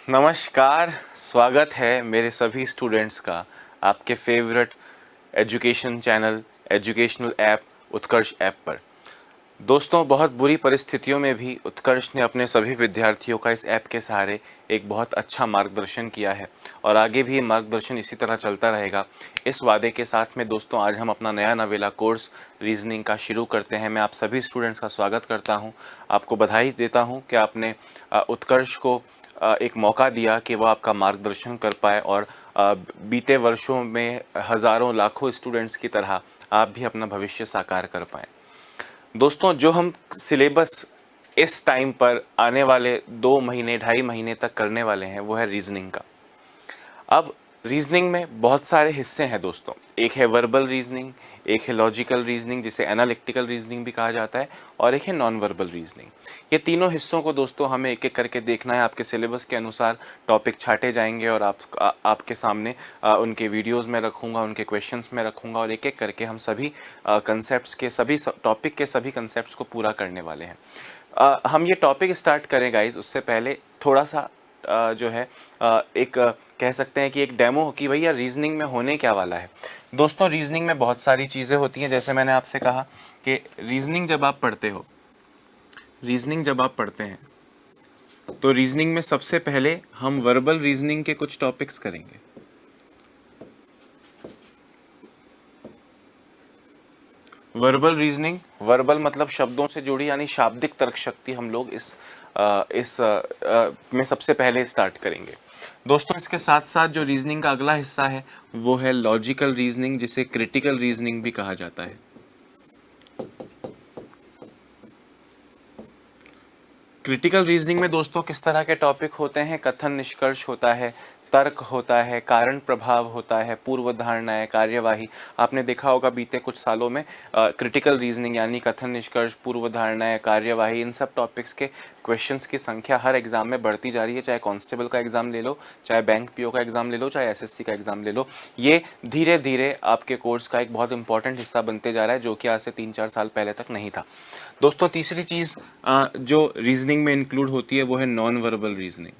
नमस्कार। स्वागत है मेरे सभी स्टूडेंट्स का आपके favourite education channel educational app Utkarsh app पर। दोस्तों, बहुत बुरी परिस्थितियों में भी उत्कर्ष ने अपने सभी विद्यार्थियों का इस ऐप के सहारे एक बहुत अच्छा मार्गदर्शन किया है और आगे भी ये मार्गदर्शन इसी तरह चलता रहेगा। इस वादे के साथ में दोस्तों, आज हम अपना नया नवेला कोर्स रीजनिंग का शुरू करते हैं। मैं आप सभी स्टूडेंट्स का स्वागत करता हूं, आपको बधाई देता हूं कि आपने उत्कर्ष को एक मौका दिया कि वह आपका मार्गदर्शन कर पाए और बीते वर्षों में हज़ारों लाखों स्टूडेंट्स की तरह आप भी अपना भविष्य साकार कर पाएँ। दोस्तों, जो हम सिलेबस इस टाइम पर आने वाले 2 महीने 2.5 महीने तक करने वाले हैं वो है रीजनिंग का। अब रीजनिंग में बहुत सारे हिस्से हैं दोस्तों। एक है वर्बल रीजनिंग, एक है लॉजिकल रीजनिंग जिसे एनालिटिकल रीजनिंग भी कहा जाता है, और एक है नॉन वर्बल रीजनिंग। ये तीनों हिस्सों को दोस्तों हमें एक एक करके देखना है। आपके सिलेबस के अनुसार टॉपिक छाटे जाएंगे और आपके सामने उनके वीडियोस में रखूंगा, उनके क्वेश्चंस में रखूंगा और एक एक करके हम सभी कंसेप्ट्स के सभी टॉपिक के सभी कंसेप्ट्स को पूरा करने वाले हैं। हम ये टॉपिक स्टार्ट करें गाइज, उससे पहले थोड़ा सा जो है एक कह सकते हैं कि एक डेमो कि भैया रीजनिंग में होने क्या वाला है। दोस्तों, रीजनिंग में बहुत सारी चीज़ें होती हैं। जैसे मैंने आपसे कहा कि रीजनिंग जब आप पढ़ते हैं तो रीजनिंग में सबसे पहले हम वर्बल रीजनिंग के कुछ टॉपिक्स करेंगे। वर्बल रीजनिंग, वर्बल मतलब शब्दों से जुड़ी यानी शाब्दिक तर्क शक्ति हम लोग इस में सबसे पहले स्टार्ट करेंगे। दोस्तों, इसके साथ साथ जो रीजनिंग का अगला हिस्सा है वो है लॉजिकल रीजनिंग, जिसे क्रिटिकल रीजनिंग भी कहा जाता है। क्रिटिकल रीजनिंग में दोस्तों किस तरह के टॉपिक होते हैं? कथन निष्कर्ष होता है, तर्क होता है, कारण प्रभाव होता है, पूर्व धारणाएं, कार्यवाही। आपने देखा होगा बीते कुछ सालों में क्रिटिकल रीजनिंग यानी कथन निष्कर्ष, पूर्व धारणाएं, कार्यवाही, इन सब टॉपिक्स के क्वेश्चंस की संख्या हर एग्जाम में बढ़ती जा रही है। चाहे कांस्टेबल का एग्जाम ले लो, चाहे बैंक पीओ का एग्जाम ले लो, चाहे एसएससी का एग्जाम ले लो, ये धीरे धीरे आपके कोर्स का एक बहुत इंपॉर्टेंट हिस्सा बनते जा रहा है, जो कि आज से 3-4 साल पहले तक नहीं था। दोस्तों, तीसरी चीज जो रीजनिंग में इंक्लूड होती है वो है non verbal reasoning.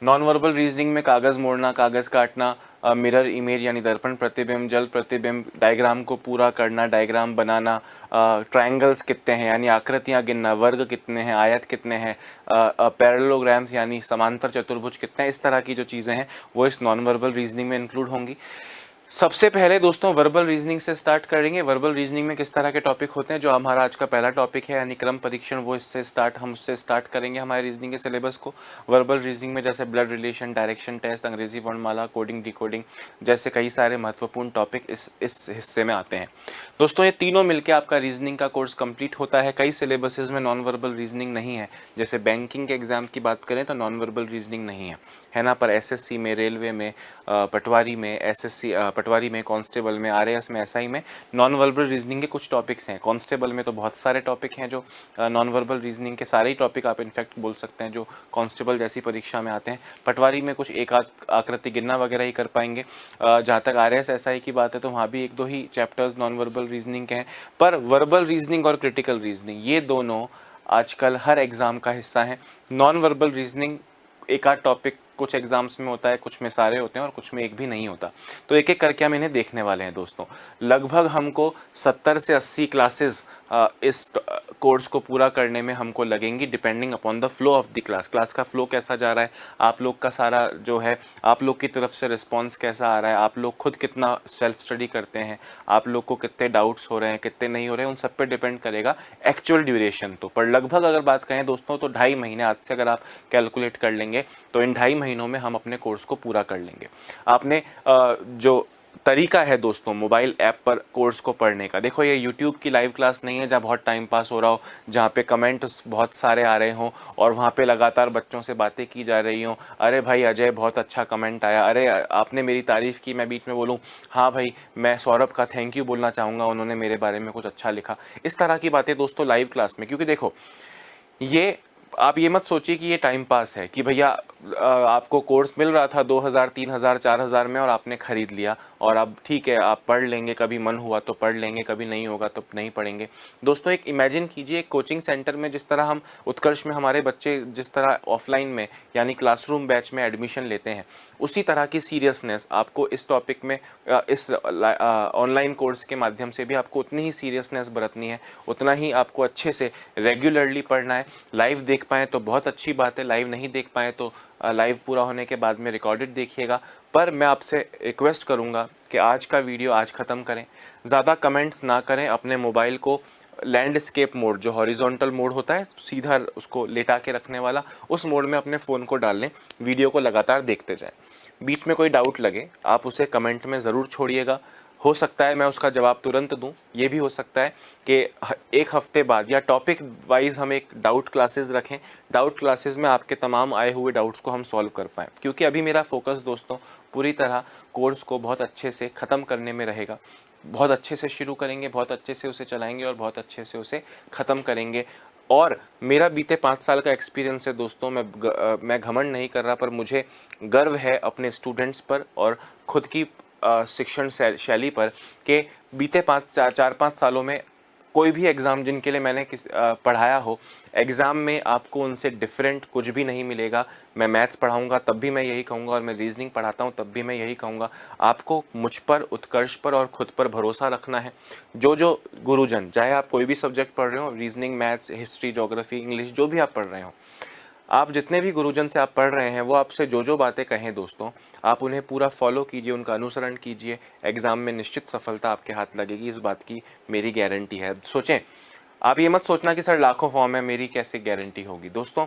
Non verbal reasoning में कागज मोड़ना, कागज काटना, मिरर इमेज यानी दर्पण प्रतिबिंब, जल प्रतिबिंब, डायग्राम को पूरा करना, डायग्राम बनाना, ट्रायंगल्स कितने हैं यानी आकृतियां गिनना, वर्ग कितने हैं, आयत कितने हैं, पैरेललोग्राम्स यानी समांतर चतुर्भुज कितने हैं, इस तरह की जो चीज़ें हैं वो इस नॉन वर्बल रीजनिंग में इंक्लूड होंगी। सबसे पहले दोस्तों वर्बल रीजनिंग से स्टार्ट करेंगे। वर्बल रीजनिंग में किस तरह के टॉपिक होते हैं, जो हमारा आज का पहला टॉपिक है यानी क्रम परीक्षण, वो हम उससे स्टार्ट करेंगे हमारे रीजनिंग के सिलेबस को। वर्बल रीजनिंग में जैसे ब्लड रिलेशन, डायरेक्शन टेस्ट, अंग्रेजी वर्णमाला, कोडिंग डिकोडिंग जैसे कई सारे महत्वपूर्ण टॉपिक इस हिस्से में आते हैं। दोस्तों, ये तीनों मिलकर आपका रीजनिंग का कोर्स कंप्लीट होता है। कई सिलेबसेज में नॉन वर्बल रीजनिंग नहीं है, जैसे बैंकिंग के एग्जाम की बात करें तो नॉन वर्बल रीजनिंग नहीं है ना, पर एसएससी में, रेलवे में, पटवारी में, पटवारी में, कांस्टेबल में, आरएएस में, एसआई में नॉन वर्बल रीजनिंग के कुछ टॉपिक्स हैं। कांस्टेबल में तो बहुत सारे टॉपिक हैं जो नॉन वर्बल रीजनिंग के, सारे ही टॉपिक आप इनफैक्ट बोल सकते हैं जो कांस्टेबल जैसी परीक्षा में आते हैं। पटवारी में कुछ एक आध आकृति गिनना वगैरह ही कर पाएंगे। जहाँ तक आरएएस एसआई की बात है तो वहाँ भी 1-2 ही चैप्टर्स नॉन वर्बल रीजनिंग के हैं। पर वर्बल रीजनिंग और क्रिटिकल रीजनिंग ये दोनों आजकल हर एग्जाम का हिस्सा है। नॉन वर्बल रीजनिंग एक आध टॉपिक कुछ एग्जाम्स में होता है, कुछ में सारे होते हैं और कुछ में एक भी नहीं होता। तो एक एक करके हम इन्हें देखने वाले हैं दोस्तों। लगभग हमको 70 से 80 क्लासेस इस कोर्स को पूरा करने में हमको लगेंगी, depending upon the flow of the class का फ्लो कैसा जा रहा है, आप लोग का सारा जो है आप लोग की तरफ से रिस्पॉन्स कैसा आ रहा है, आप लोग खुद कितना सेल्फ स्टडी करते हैं, आप लोग को कितने डाउट्स हो रहे हैं, कितने नहीं हो रहे हैं, उन सब पे डिपेंड करेगा एक्चुअल ड्यूरेशन। तो पर लगभग अगर बात करें दोस्तों तो 2.5 महीने आज से अगर आप कैलकुलेट कर लेंगे तो इन 2.5 महीनों में हम अपने कोर्स को पूरा कर लेंगे। आपने जो तरीका है दोस्तों मोबाइल ऐप पर कोर्स को पढ़ने का, देखो ये यूट्यूब की लाइव क्लास नहीं है जहाँ बहुत टाइम पास हो रहा हो, जहाँ पे कमेंट बहुत सारे आ रहे हों और वहाँ पे लगातार बच्चों से बातें की जा रही हों। अरे भाई अजय बहुत अच्छा कमेंट आया, अरे आपने मेरी तारीफ़ की, मैं बीच में बोलूँ हाँ भाई मैं सौरभ का थैंक यू बोलना चाहूँगा, उन्होंने मेरे बारे में कुछ अच्छा लिखा। इस तरह की बातें दोस्तों लाइव क्लास में, क्योंकि देखो ये आप ये मत सोचिए कि ये टाइम पास है कि भैया आपको कोर्स मिल रहा था 2000 3000 4000 में और आपने ख़रीद लिया, और अब ठीक है आप पढ़ लेंगे, कभी मन हुआ तो पढ़ लेंगे, कभी नहीं होगा तो नहीं पढ़ेंगे। दोस्तों एक इमेजिन कीजिए, एक कोचिंग सेंटर में जिस तरह हम उत्कर्ष में हमारे बच्चे जिस तरह ऑफलाइन में यानी क्लासरूम बैच में एडमिशन लेते हैं, उसी तरह की सीरियसनेस आपको इस टॉपिक में इस ऑनलाइन कोर्स के माध्यम से भी आपको उतनी ही सीरियसनेस बरतनी है, उतना ही आपको अच्छे से रेगुलरली पढ़ना है। लाइव देख पाएँ तो बहुत अच्छी बात है, लाइव नहीं देख पाएँ तो लाइव पूरा होने के बाद में रिकॉर्डेड देखिएगा। पर मैं आपसे रिक्वेस्ट करूंगा कि आज का वीडियो आज ख़त्म करें, ज़्यादा कमेंट्स ना करें, अपने मोबाइल को लैंडस्केप मोड जो हॉरिजॉन्टल मोड होता है सीधा उसको लेटा के रखने वाला, उस मोड में अपने फ़ोन को डाल लें, वीडियो को लगातार देखते जाएं। बीच में कोई डाउट लगे आप उसे कमेंट में ज़रूर छोड़िएगा, हो सकता है मैं उसका जवाब तुरंत दूं, ये भी हो सकता है कि एक हफ्ते बाद या टॉपिक वाइज हम एक डाउट क्लासेस रखें, डाउट क्लासेस में आपके तमाम आए हुए डाउट्स को हम सॉल्व कर पाएँ। क्योंकि अभी मेरा फोकस दोस्तों पूरी तरह कोर्स को बहुत अच्छे से ख़त्म करने में रहेगा। बहुत अच्छे से शुरू करेंगे, बहुत अच्छे से उसे चलाएंगे और बहुत अच्छे से उसे ख़त्म करेंगे। और मेरा बीते 5 साल का एक्सपीरियंस है दोस्तों, मैं घमंड नहीं कर रहा, पर मुझे गर्व है अपने स्टूडेंट्स पर और ख़ुद की शिक्षण शैली पर कि बीते 4-5 सालों में कोई भी एग्ज़ाम जिनके लिए मैंने पढ़ाया हो, एग्ज़ाम में आपको उनसे डिफरेंट कुछ भी नहीं मिलेगा। मैं मैथ्स पढ़ाऊंगा तब भी मैं यही कहूँगा, और मैं रीजनिंग पढ़ाता हूँ तब भी मैं यही कहूँगा। आपको मुझ पर, उत्कर्ष पर और ख़ुद पर भरोसा रखना है। जो गुरुजन, चाहे आप कोई भी सब्जेक्ट पढ़ रहे हो, reasoning, maths, history, geography, English, जो भी आप पढ़ रहे हो, आप जितने भी गुरुजन से आप पढ़ रहे हैं वो आपसे जो बातें कहें दोस्तों, आप उन्हें पूरा फॉलो कीजिए, उनका अनुसरण कीजिए। एग्ज़ाम में निश्चित सफलता आपके हाथ लगेगी, इस बात की मेरी गारंटी है। सोचें, आप ये मत सोचना कि सर लाखों फॉर्म है, मेरी कैसे गारंटी होगी। दोस्तों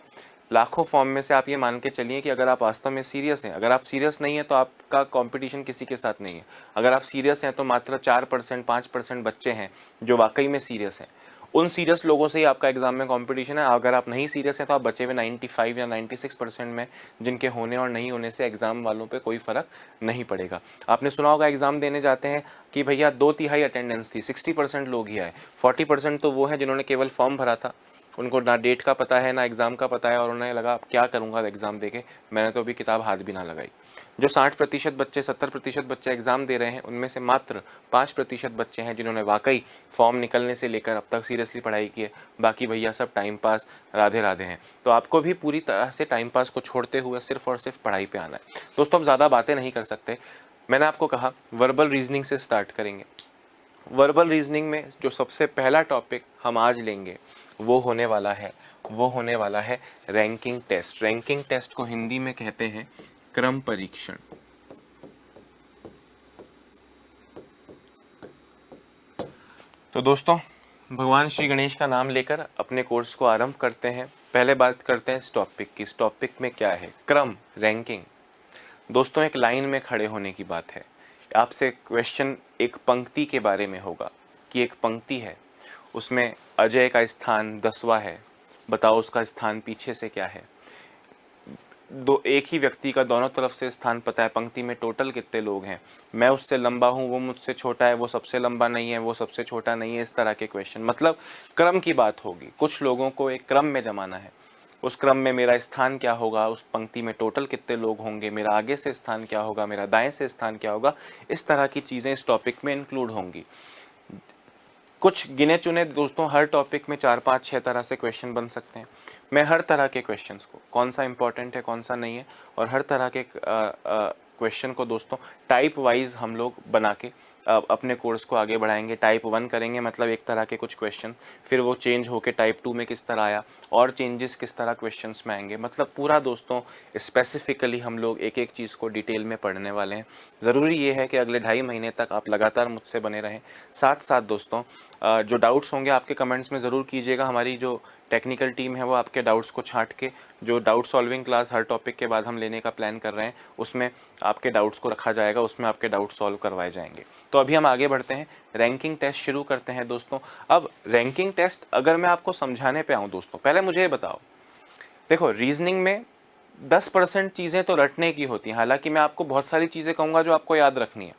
लाखों फॉर्म में से आप ये मान के चलिए कि अगर आप वास्तव में सीरियस हैं, अगर आप सीरियस नहीं है तो आपका कंपटीशन किसी के साथ नहीं है। अगर आप सीरियस हैं तो मात्र 4% 5% बच्चे हैं जो वाकई में सीरियस हैं। उन सीरियस लोगों से ही आपका एग्जाम में कंपटीशन है। अगर आप नहीं सीरियस हैं तो आप बचे हुए 95 या 96% में, जिनके होने और नहीं होने से एग्ज़ाम वालों पे कोई फ़र्क नहीं पड़ेगा। आपने सुना होगा एग्ज़ाम देने जाते हैं कि भैया 2/3 अटेंडेंस थी, 60% लोग ही आए। 40% तो वो हैं जिन्होंने केवल फॉर्म भरा था, उनको ना डेट का पता है ना एग्ज़ाम का पता है, और उन्हें लगा अब क्या करूँगा एग्ज़ाम देके, मैंने तो अभी किताब हाथ भी ना लगाई। जो 60% बच्चे, 70% बच्चे एग्ज़ाम दे रहे हैं, उनमें से मात्र 5% बच्चे हैं जिन्होंने वाकई फॉर्म निकलने से लेकर अब तक सीरियसली पढ़ाई की है। बाकी भैया सब टाइम पास, राधे राधे हैं। तो आपको भी पूरी तरह से टाइम पास को छोड़ते हुए सिर्फ और सिर्फ पढ़ाई पे आना है। दोस्तों हम ज़्यादा बातें नहीं कर सकते, मैंने आपको कहा वर्बल रीजनिंग से स्टार्ट करेंगे। वर्बल रीजनिंग में जो सबसे पहला टॉपिक हम आज लेंगे वो होने वाला है रैंकिंग टेस्ट। रैंकिंग टेस्ट को हिंदी में कहते हैं क्रम परीक्षण। तो दोस्तों भगवान श्री गणेश का नाम लेकर अपने कोर्स को आरंभ करते हैं। पहले बात करते हैं इस टॉपिक की। इस टॉपिक में क्या है? क्रम, रैंकिंग। दोस्तों एक लाइन में खड़े होने की बात है। आपसे क्वेश्चन एक पंक्ति के बारे में होगा कि एक पंक्ति है, उसमें अजय का स्थान 10वां है, बताओ उसका स्थान पीछे से क्या है। एक ही व्यक्ति का दोनों तरफ से स्थान पता है, पंक्ति में टोटल कितने लोग हैं, मैं उससे लंबा हूँ, वो मुझसे छोटा है, वो सबसे लंबा नहीं है, वो सबसे छोटा नहीं है, इस तरह के क्वेश्चन। मतलब क्रम की बात होगी। कुछ लोगों को एक क्रम में जमाना है, उस क्रम में मेरा स्थान क्या होगा, उस पंक्ति में टोटल कितने लोग होंगे, मेरा आगे से स्थान क्या होगा, मेरा दाएं से स्थान क्या होगा, इस तरह की चीज़ें इस टॉपिक में इंक्लूड होंगी। कुछ गिने चुने दोस्तों हर टॉपिक में 4 5 6 तरह से क्वेश्चन बन सकते हैं। मैं हर तरह के क्वेश्चंस को, कौन सा इंपॉर्टेंट है कौन सा नहीं है, और हर तरह के क्वेश्चन को दोस्तों टाइप वाइज हम लोग बना के अपने कोर्स को आगे बढ़ाएंगे। टाइप 1 करेंगे, मतलब एक तरह के कुछ क्वेश्चन, फिर वो चेंज होके टाइप 2 में किस तरह आया, और चेंजेस किस तरह क्वेश्चंस में आएंगे। मतलब पूरा दोस्तों स्पेसिफिकली हम लोग एक एक चीज़ को डिटेल में पढ़ने वाले हैं। ज़रूरी ये है कि अगले 2.5 महीने तक आप लगातार मुझसे बने रहें। साथ साथ दोस्तों जो डाउट्स होंगे आपके कमेंट्स में ज़रूर कीजिएगा। हमारी जो टेक्निकल टीम है वो आपके डाउट्स को छांट के, जो डाउट सॉल्विंग क्लास हर टॉपिक के बाद हम लेने का प्लान कर रहे हैं, उसमें आपके डाउट्स को रखा जाएगा, उसमें आपके डाउट सॉल्व करवाए जाएंगे। तो अभी हम आगे बढ़ते हैं, रैंकिंग टेस्ट शुरू करते हैं दोस्तों। अब रैंकिंग टेस्ट अगर मैं आपको समझाने पे आऊँ दोस्तों, पहले मुझे ये बताओ, देखो रीजनिंग में 10% चीज़ें तो रटने की होती हैं। हालांकि मैं आपको बहुत सारी चीज़ें कहूँगा जो आपको याद रखनी है,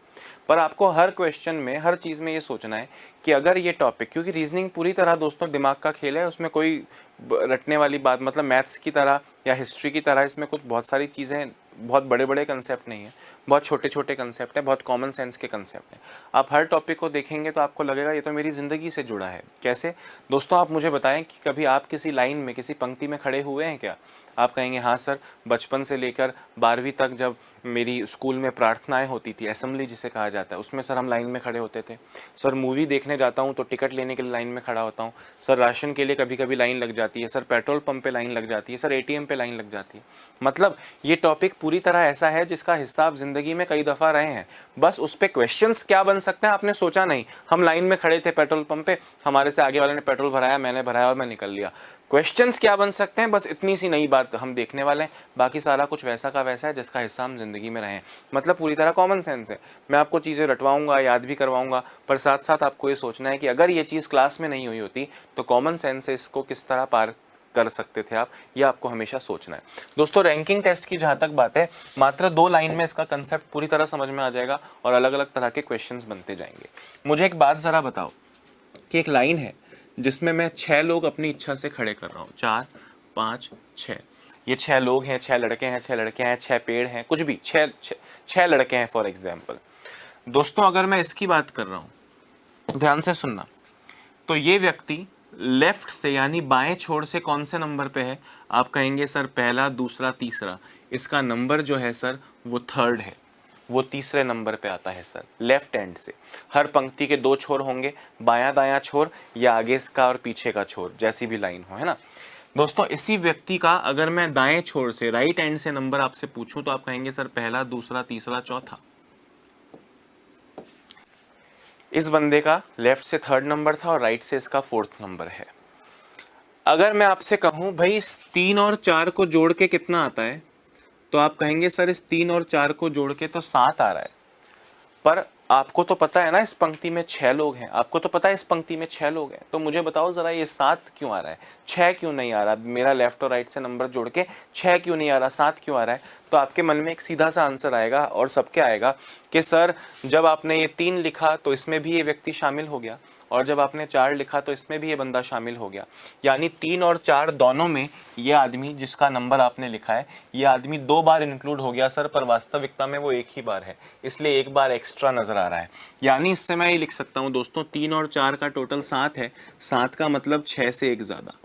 पर आपको हर क्वेश्चन में, हर चीज़ में ये सोचना है कि अगर ये टॉपिक, क्योंकि रीजनिंग पूरी तरह दोस्तों दिमाग का खेल है, उसमें कोई रटने वाली बात, मतलब मैथ्स की तरह या हिस्ट्री की तरह इसमें कुछ बहुत सारी चीज़ें, बहुत बड़े बड़े कंसेप्ट नहीं है, बहुत छोटे छोटे कंसेप्ट हैं, बहुत कॉमन सेंस के कंसेप्ट हैं। आप हर टॉपिक को देखेंगे तो आपको लगेगा ये तो मेरी ज़िंदगी से जुड़ा है। कैसे दोस्तों, आप मुझे बताएं कि कभी आप किसी लाइन में, किसी पंक्ति में खड़े हुए हैं क्या? आप कहेंगे हाँ सर, बचपन से लेकर 12वीं तक जब मेरी स्कूल में प्रार्थनाएं होती थी, असेंबली जिसे कहा जाता है, उसमें सर हम लाइन में खड़े होते थे। सर मूवी देखने जाता हूँ तो टिकट लेने के लिए लाइन में खड़ा होता हूँ। सर राशन के लिए कभी कभी लाइन लग जाती है। सर पेट्रोल पंप पे लाइन लग जाती है। सर एटीएम पे लाइन लग जाती है। मतलब ये टॉपिक पूरी तरह ऐसा है जिसका हिस्सा आप जिंदगी में कई दफ़ा रहे हैं। बस उस पर क्वेश्चंस क्या बन सकते हैं आपने सोचा नहीं। हम लाइन में खड़े थे पेट्रोल पंप पे, हमारे से आगे वाले ने पेट्रोल भराया, मैंने भराया और मैं निकल लिया। क्वेश्चंस क्या बन सकते हैं, बस इतनी सी नई बात हम देखने वाले हैं। बाकी सारा कुछ वैसा का वैसा है जिसका हिस्सा हम जिंदगी में रहे हैं। मतलब पूरी तरह कॉमन सेंस है। मैं आपको चीज़ें रटवाऊंगा, याद भी करवाऊंगा, पर साथ साथ आपको ये सोचना है कि अगर ये चीज़ क्लास में नहीं हुई होती तो कॉमन सेंस से इसको किस तरह पार कर सकते थे आप, ये आपको हमेशा सोचना है। दोस्तों रैंकिंग टेस्ट की जहाँ तक बात है, मात्र 2 लाइन में इसका कंसेप्ट पूरी तरह समझ में आ जाएगा और अलग अलग तरह के क्वेश्चंस बनते जाएंगे। मुझे एक बात ज़रा बताओ कि एक लाइन है जिसमें मैं 6 लोग अपनी इच्छा से खड़े कर रहा हूँ, 4 5 6, ये 6 लोग हैं, 6 लड़के हैं, 6 लड़कियां हैं, 6 पेड़ हैं, कुछ भी, 6 लड़के हैं फॉर एग्जाम्पल। दोस्तों अगर मैं इसकी बात कर रहा हूँ, ध्यान से सुनना, तो ये व्यक्ति लेफ्ट से यानी बाएं छोर से कौन से नंबर पे है? आप कहेंगे सर पहला, दूसरा, तीसरा। इसका नंबर जो है सर वो 3rd है, वो तीसरे नंबर पे आता है सर, लेफ्ट हैंड से। हर पंक्ति के 2 छोर होंगे, बायां दायां छोर या आगे इसका और पीछे का छोर, जैसी भी लाइन हो, है ना। दोस्तों इसी व्यक्ति का अगर मैं दाएं छोर से, राइट हैंड से नंबर आपसे पूछूं तो आप कहेंगे सर पहला, दूसरा, तीसरा, चौथा। इस बंदे का लेफ्ट से 3rd नंबर था और राइट से इसका 4th नंबर है। अगर मैं आपसे कहूं भाई इस 3 और 4 को जोड़ के कितना आता है, तो आप कहेंगे सर इस 3 और 4 को जोड़ के तो 7 आ रहा है। पर आपको तो पता है ना इस पंक्ति में 6 लोग हैं, आपको तो पता है इस पंक्ति में 6 लोग हैं, तो मुझे बताओ जरा ये 7 क्यों आ रहा है, 6 क्यों नहीं आ रहा? मेरा लेफ्ट और राइट से नंबर जोड़ के 6 क्यों नहीं आ रहा, 7 क्यों आ रहा है? तो आपके मन में एक सीधा सा आंसर आएगा और सबके आएगा कि सर जब आपने ये 3 लिखा तो इसमें भी ये व्यक्ति शामिल हो गया, और जब आपने 4 लिखा तो इसमें भी ये बंदा शामिल हो गया। यानी 3 और 4 दोनों में ये आदमी जिसका नंबर आपने लिखा है, ये आदमी 2 बार इंक्लूड हो गया सर, पर वास्तविकता में वो एक ही बार है, इसलिए एक बार एक्स्ट्रा नजर आ रहा है। यानी इससे मैं ये लिख सकता हूँ दोस्तों 3 और 4 का टोटल 7 है, 7 का मतलब 6 से 1 ज़्यादा,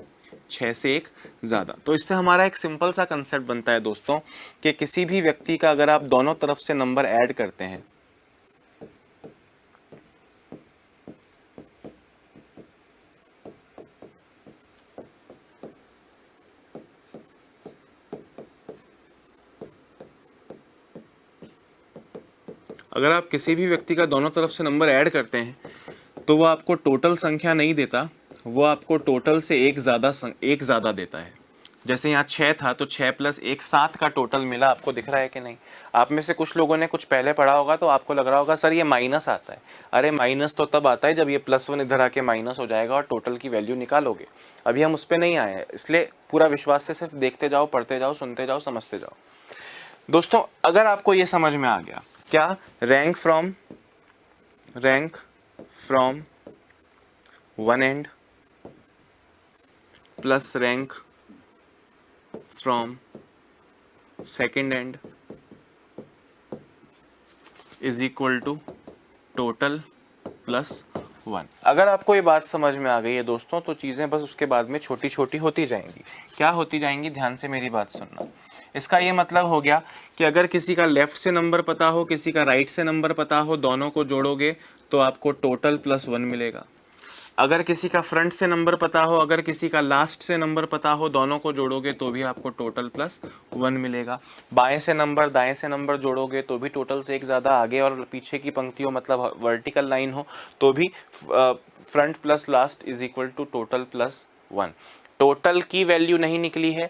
6 से 1 ज़्यादा। तो इससे हमारा एक सिंपल सा कंसेप्ट बनता है दोस्तों कि किसी भी व्यक्ति का अगर आप दोनों तरफ से नंबर ऐड करते हैं, अगर आप किसी भी व्यक्ति का दोनों तरफ से नंबर ऐड करते हैं तो वो आपको टोटल संख्या नहीं देता, वो आपको टोटल से एक ज़्यादा देता है। जैसे यहाँ 6 था तो 6 + 1 7 का टोटल मिला, आपको दिख रहा है कि नहीं? आप में से कुछ लोगों ने कुछ पहले पढ़ा होगा तो आपको लग रहा होगा सर ये माइनस आता है। अरे माइनस तो तब आता है जब ये +1 इधर आके माइनस हो जाएगा और टोटल की वैल्यू निकालोगे। अभी हम उस पर नहीं आए हैं, इसलिए पूरा विश्वास से सिर्फ देखते जाओ, पढ़ते जाओ, सुनते जाओ, समझते जाओ। दोस्तों अगर आपको ये समझ में आ गया, क्या rank from one end plus rank from second end is equal to total plus 1। अगर आपको ये बात समझ में आ गई है दोस्तों, तो चीज़ें बस उसके बाद में छोटी छोटी होती जाएंगी। क्या होती जाएंगी? ध्यान से मेरी बात सुनना। इसका ये मतलब हो गया कि अगर किसी का लेफ्ट से नंबर पता हो, किसी का राइट से नंबर पता हो, दोनों को जोड़ोगे तो आपको टोटल +1 मिलेगा। अगर किसी का फ्रंट से नंबर पता हो, अगर किसी का लास्ट से नंबर पता हो, दोनों को जोड़ोगे तो भी आपको टोटल +1 मिलेगा। बाएं से नंबर, दाएं से नंबर जोड़ोगे तो भी टोटल से एक ज़्यादा, आगे और पीछे की पंक्ति हो मतलब वर्टिकल लाइन हो तो भी front plus last is equal to total +1। Total की वैल्यू नहीं निकली है,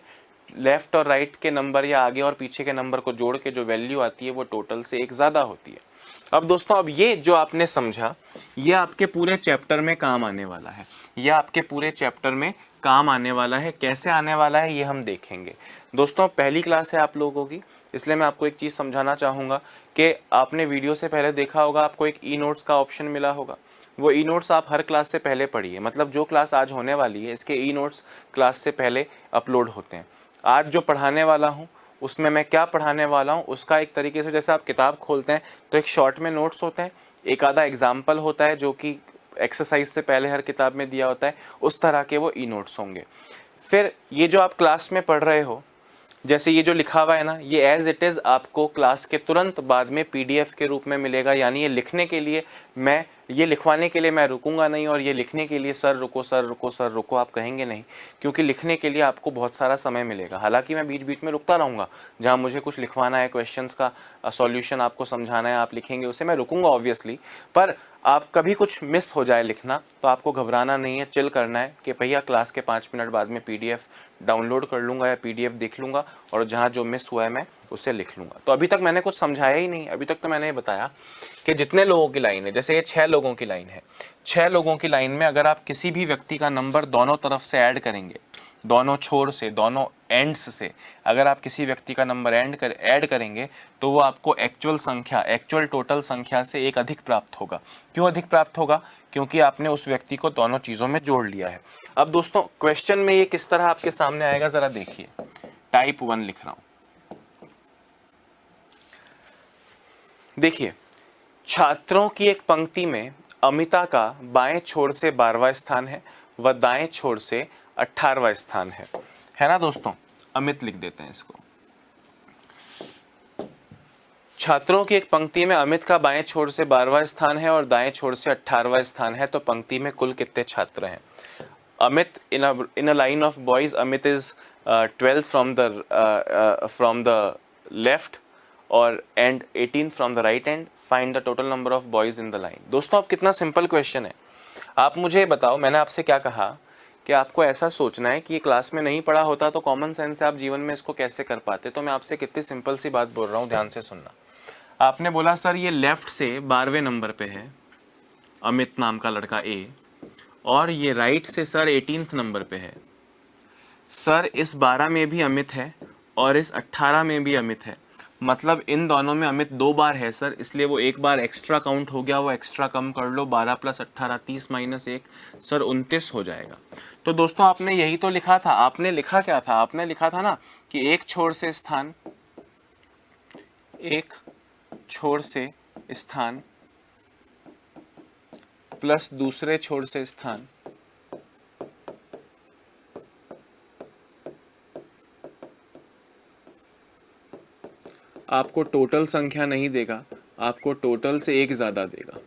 लेफ्ट और राइट के नंबर या आगे और पीछे के नंबर को जोड़ के जो वैल्यू आती है वो टोटल से एक ज़्यादा होती है। अब दोस्तों अब ये जो आपने समझा, ये आपके पूरे चैप्टर में काम आने वाला है, ये आपके पूरे चैप्टर में काम आने वाला है। कैसे आने वाला है ये हम देखेंगे। दोस्तों पहली क्लास है आप लोगों की, इसलिए मैं आपको एक चीज़ समझाना चाहूँगा कि आपने वीडियो से पहले देखा होगा, आपको एक ई नोट्स का ऑप्शन मिला होगा। वो ई नोट्स आप हर क्लास से पहले पढ़िए, मतलब जो क्लास आज होने वाली है इसके ई नोट्स क्लास से पहले अपलोड होते हैं। आज जो पढ़ाने वाला हूँ उसमें मैं क्या पढ़ाने वाला हूँ उसका एक तरीके से, जैसे आप किताब खोलते हैं तो एक शॉर्ट में नोट्स होते हैं, एक आधा एग्जाम्पल होता है जो कि एक्सरसाइज से पहले हर किताब में दिया होता है, उस तरह के वो ई नोट्स होंगे। फिर ये जो आप क्लास में पढ़ रहे हो, जैसे ये जो लिखा हुआ है ना, ये एज इट इज़ आपको क्लास के तुरंत बाद में पीडीएफ के रूप में मिलेगा। यानी ये लिखने के लिए मैं, ये लिखवाने के लिए मैं रुकूंगा नहीं, और ये लिखने के लिए सर रुको सर रुको सर रुको आप कहेंगे नहीं, क्योंकि लिखने के लिए आपको बहुत सारा समय मिलेगा। हालांकि मैं बीच बीच में रुकता रहूँगा, जहाँ मुझे कुछ लिखवाना है, क्वेश्चंस का सॉल्यूशन आपको समझाना है, आप लिखेंगे उसे, मैं रुकूंगा ऑब्वियसली। पर आप कभी कुछ मिस हो जाए लिखना तो आपको घबराना नहीं है, चिल करना है कि भैया क्लास के 5 मिनट बाद में पीडीएफ डाउनलोड कर लूँगा या पीडीएफ देख लूँगा, और जहाँ जो मिस हुआ है मैं उसे लिख लूँगा। तो अभी तक मैंने कुछ समझाया ही नहीं, अभी तक तो मैंने ये बताया कि जितने लोगों की लाइन है, जैसे ये 6 लोगों की लाइन है, 6 लोगों की लाइन में अगर आप किसी भी व्यक्ति का नंबर दोनों तरफ से ऐड करेंगे, दोनों छोर से, दोनों एंड्स से, अगर आप किसी व्यक्ति का नंबर ऐड करेंगे तो वो आपको एक्चुअल संख्या, एक्चुअल टोटल संख्या से एक अधिक प्राप्त होगा। क्यों अधिक प्राप्त होगा? क्योंकि आपने उस व्यक्ति को दोनों चीज़ों में जोड़ लिया है। अब दोस्तों क्वेश्चन में ये किस तरह आपके सामने आएगा ज़रा देखिए, टाइप 1 लिख रहा हूँ। देखिए, छात्रों की एक पंक्ति में अमिता का बाएं छोर से 12वां स्थान है व दाएं छोर से 18वां स्थान है ना दोस्तों? अमित लिख देते हैं इसको। छात्रों की एक पंक्ति में अमित का बाएं छोर से 12वां स्थान है और दाएं छोर से 18वां स्थान है, तो पंक्ति में कुल कितने छात्र हैं? Amit, in a line of boys, Amit is 12th from the left और and 18th from the right end. Find the total number of boys in the line. दोस्तों अब कितना सिंपल क्वेश्चन है, आप मुझे बताओ। मैंने आपसे क्या कहा कि आपको ऐसा सोचना है कि ये क्लास में नहीं पढ़ा होता तो कॉमन सेंस से आप जीवन में इसको कैसे कर पाते। तो मैं आपसे कितनी सिंपल सी बात बोल रहा हूँ, ध्यान से सुनना। आपने बोला सर ये लेफ्ट से 12वें नंबर पे है अमित नाम का लड़का ए, और ये राइट से सर 18th नंबर पे है। सर इस 12 में भी अमित है और इस 18 में भी अमित है, मतलब इन दोनों में अमित 2 बार है सर, इसलिए वो एक बार एक्स्ट्रा काउंट हो गया, वो एक्स्ट्रा कम कर लो। 12 + 18 30 - 1 सर 29 हो जाएगा। तो दोस्तों आपने यही तो लिखा था। आपने लिखा क्या था? आपने लिखा था ना कि एक छोर से स्थान, एक छोर से स्थान प्लस दूसरे छोर से स्थान आपको टोटल संख्या नहीं देगा, आपको टोटल से एक ज़्यादा देगा।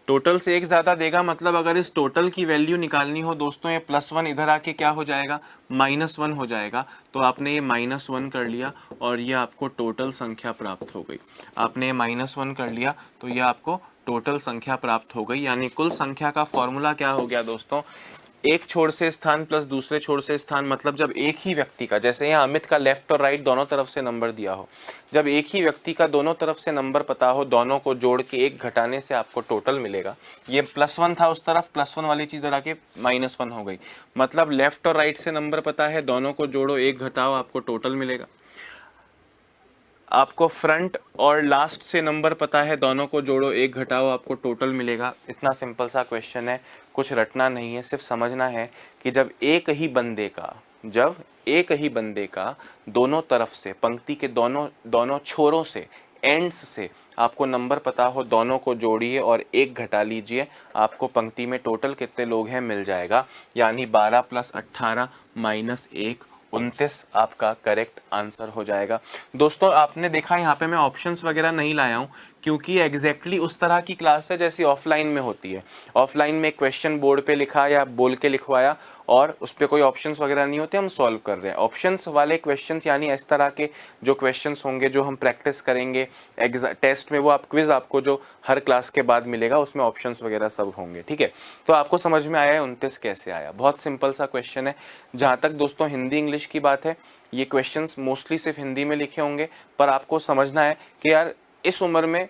टोटल से एक ज़्यादा देगा मतलब अगर इस टोटल की वैल्यू निकालनी हो दोस्तों, ये +1 इधर आके क्या हो जाएगा? -1 हो जाएगा। तो आपने ये -1 कर लिया और ये आपको टोटल संख्या प्राप्त हो गई। आपने ये -1 कर लिया तो ये आपको टोटल संख्या प्राप्त हो गई। यानी कुल संख्या का फॉर्मूला क्या हो गया दोस्तों? एक छोर से स्थान प्लस दूसरे छोर से स्थान, मतलब जब एक ही व्यक्ति का, जैसे यहाँ अमित का लेफ्ट और राइट दोनों तरफ से नंबर दिया हो, जब एक ही व्यक्ति का दोनों तरफ से नंबर पता हो, दोनों को जोड़ के एक घटाने से आपको टोटल मिलेगा। ये +1 था उस तरफ, +1 वाली चीज़ लगा के -1 हो गई। मतलब लेफ्ट और राइट से नंबर पता है, दोनों को जोड़ो एक घटाओ आपको टोटल मिलेगा। आपको फ्रंट और लास्ट से नंबर पता है, दोनों को जोड़ो एक घटाओ आपको टोटल मिलेगा। इतना सिंपल सा क्वेश्चन है, कुछ रटना नहीं है, सिर्फ समझना है कि जब एक ही बंदे का दोनों तरफ से, पंक्ति के दोनों छोरों से, एंड्स से आपको नंबर पता हो, दोनों को जोड़िए और एक घटा लीजिए, आपको पंक्ति में टोटल कितने लोग हैं मिल जाएगा। यानी 12 + 18 - 1 29 आपका करेक्ट आंसर हो जाएगा। दोस्तों आपने देखा यहाँ पे मैं ऑप्शंस वगैरह नहीं लाया हूँ, क्योंकि एग्जैक्टली उस तरह की क्लास है जैसी ऑफलाइन में होती है। ऑफलाइन में क्वेश्चन बोर्ड पे लिखा या बोल के लिखवाया और उस पर कोई ऑप्शंस वगैरह नहीं होते, हम सॉल्व कर रहे हैं। ऑप्शंस वाले क्वेश्चंस यानी इस तरह के जो क्वेश्चंस होंगे जो हम प्रैक्टिस करेंगे टेस्ट में, वो आप क्विज आपको जो हर क्लास के बाद मिलेगा उसमें ऑप्शंस वगैरह सब होंगे। ठीक है, तो आपको समझ में आया है 29 कैसे आया? बहुत सिंपल सा क्वेश्चन है। जहाँ तक दोस्तों हिंदी इंग्लिश की बात है, ये क्वेश्चंस मोस्टली सिर्फ हिंदी में लिखे होंगे, पर आपको समझना है कि यार इस उम्र में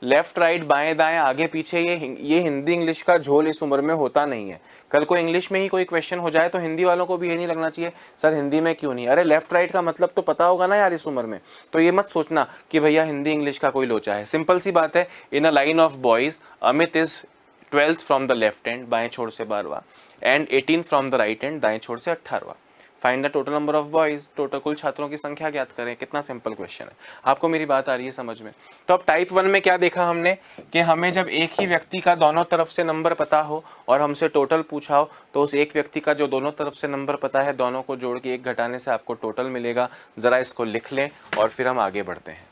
लेफ्ट राइट बाएं दाएं आगे पीछे ये हिंदी इंग्लिश का झोल इस उम्र में होता नहीं है। कल को इंग्लिश में ही कोई क्वेश्चन हो जाए तो हिंदी वालों को भी ये नहीं लगना चाहिए सर हिंदी में क्यों नहीं, अरे लेफ्ट राइट का मतलब तो पता होगा ना यार इस उम्र में। तो ये मत सोचना कि भैया हिंदी इंग्लिश का कोई लोचा है, सिंपल सी बात है। In a line of boys Amit is 12th from the left end, बाएं छोर से 12वां, and 18th from the right end, दाएं छोर से 18वां। Find the total number of boys, total कुल छात्रों की संख्या ज्ञात करें। कितना सिंपल क्वेश्चन है, आपको मेरी बात आ रही है समझ में। तो अब टाइप 1 में क्या देखा हमने कि हमें जब एक ही व्यक्ति का दोनों तरफ से नंबर पता हो और हमसे टोटल पूछा हो तो उस एक व्यक्ति का जो दोनों तरफ से नंबर पता है दोनों को जोड़ के एक घटाने से आपको टोटल मिलेगा। जरा इसको लिख लें और फिर हम आगे बढ़ते हैं।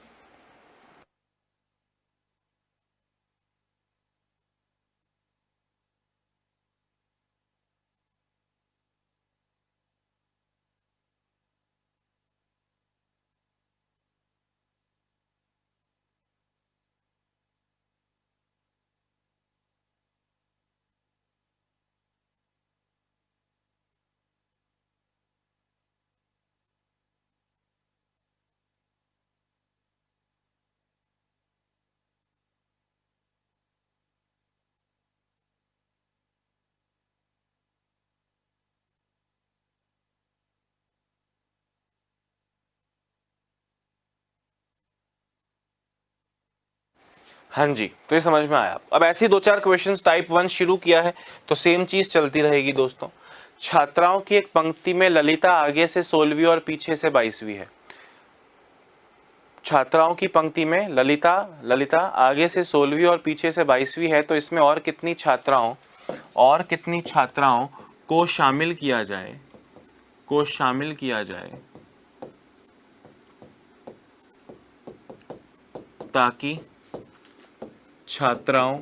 हाँ जी, तो ये समझ में आया। अब ऐसे ही 2-4 क्वेश्चंस टाइप 1 शुरू किया है तो सेम चीज चलती रहेगी दोस्तों। छात्राओं की एक पंक्ति में ललिता आगे से 16वीं और पीछे से 22वीं है। छात्राओं की पंक्ति में ललिता आगे से 16वीं और पीछे से 22वीं है, तो इसमें और कितनी छात्राओं को शामिल किया जाए ताकि छात्राओं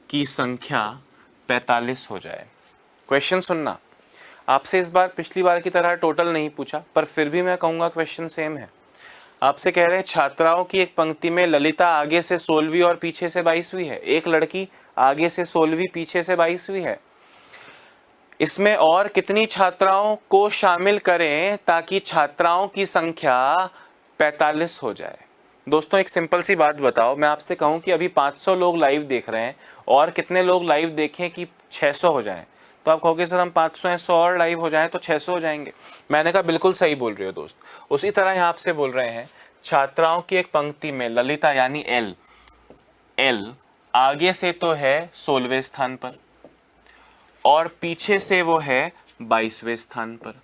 की संख्या 45 हो जाए। क्वेश्चन सुनना, आपसे इस बार पिछली बार की तरह टोटल नहीं पूछा पर फिर भी मैं कहूंगा क्वेश्चन सेम है। आपसे कह रहे हैं छात्राओं की एक पंक्ति में ललिता आगे से 16वीं और पीछे से 22वीं है। एक लड़की आगे से 16वीं पीछे से 22वीं है। इसमें और कितनी छात्राओं को शामिल करें ताकि छात्राओं की संख्या 45 हो जाए। दोस्तों एक सिंपल सी बात बताओ, मैं आपसे कहूं कि अभी 500 लोग लाइव देख रहे हैं और कितने लोग लाइव देखें कि 600 हो जाएं, तो आप कहोगे सर हम 500 हैं 100 और लाइव हो जाएं तो 600 हो जाएंगे। मैंने कहा बिल्कुल सही बोल रहे हो दोस्त। उसी तरह यहाँ आपसे बोल रहे हैं छात्राओं की एक पंक्ति में ललिता यानी एल आगे से तो है 16वें स्थान पर और पीछे से वो है 22वें स्थान पर।